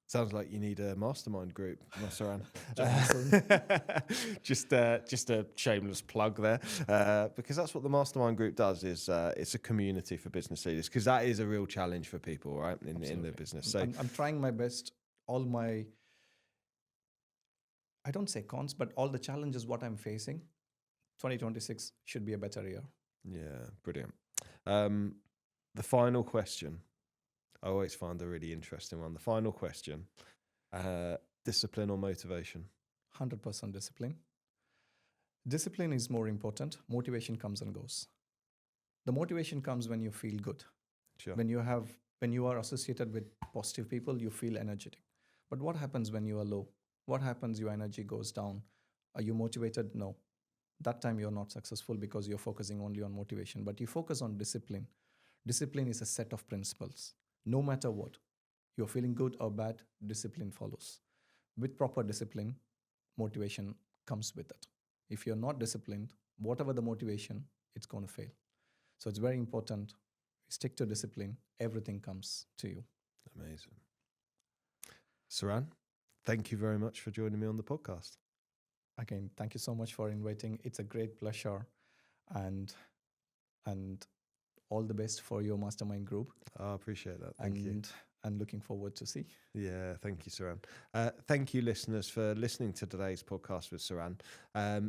Sounds like you need a mastermind group, Saran. Just a shameless plug there, because that's what the mastermind group does. Is it's a community for business leaders, because that is a real challenge for people, right, in their business. So I'm trying my best. All my, I don't say cons, but all the challenges what I'm facing, 2026 should be a better year. Yeah, brilliant. The final question. I always find a really interesting one. The final question, discipline or motivation? 100% discipline. Discipline is more important. Motivation comes and goes. The motivation comes when you feel good. Sure. When you are associated with positive people, you feel energetic. But what happens when you are low? What happens? Your energy goes down. Are you motivated? No. That time you're not successful because you're focusing only on motivation. But you focus on discipline. Discipline is a set of principles. No matter what, You're feeling good or bad, discipline follows. With proper discipline, motivation comes with it. If you're not disciplined, whatever the motivation, it's going to fail. So it's very important. Stick to discipline. Everything comes to you. Amazing. Saran, thank you very much for joining me on the podcast. Again, thank you so much for inviting. It's a great pleasure, and all the best for your mastermind group. I appreciate that. Thank you. And looking forward to see. Yeah, thank you, Saran. Thank you, listeners, for listening to today's podcast with Saran.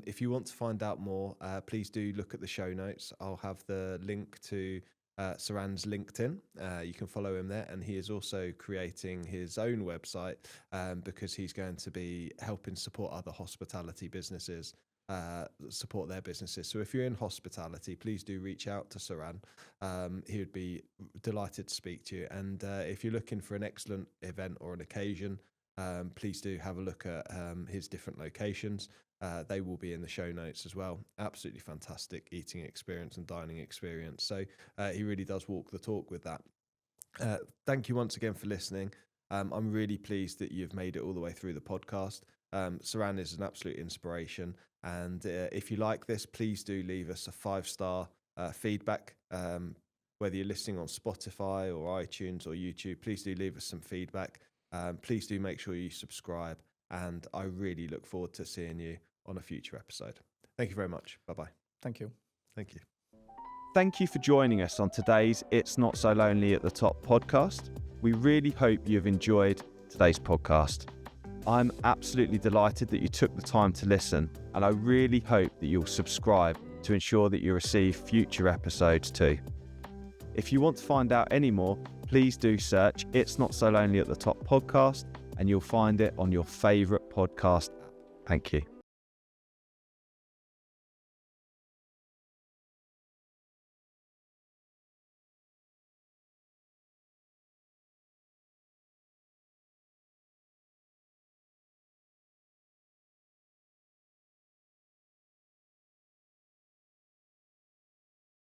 If you want to find out more, please do look at the show notes. I'll have the link to Saran's LinkedIn. You can follow him there, and he is also creating his own website because he's going to be helping support other hospitality businesses, support their businesses. So if you're in hospitality, please do reach out to Saran. He would be delighted to speak to you. And if you're looking for an excellent event or an occasion, please do have a look at his different locations. They will be in the show notes as well. Absolutely fantastic eating experience and dining experience. So he really does walk the talk with that. Thank you once again for listening. I'm really pleased that you've made it all the way through the podcast. Saran is an absolute inspiration. And if you like this, please do leave us a 5-star feedback. Whether you're listening on Spotify or iTunes or YouTube, please do leave us some feedback. Please do make sure you subscribe. And I really look forward to seeing you on a future episode. Thank you very much. Bye-bye. Thank you. Thank you. Thank you for joining us on today's It's Not So Lonely at the Top podcast. We really hope you've enjoyed today's podcast. I'm absolutely delighted that you took the time to listen, and I really hope that you'll subscribe to ensure that you receive future episodes too. If you want to find out any more, please do search It's Not So Lonely at the Top podcast, and you'll find it on your favourite podcast app. Thank you.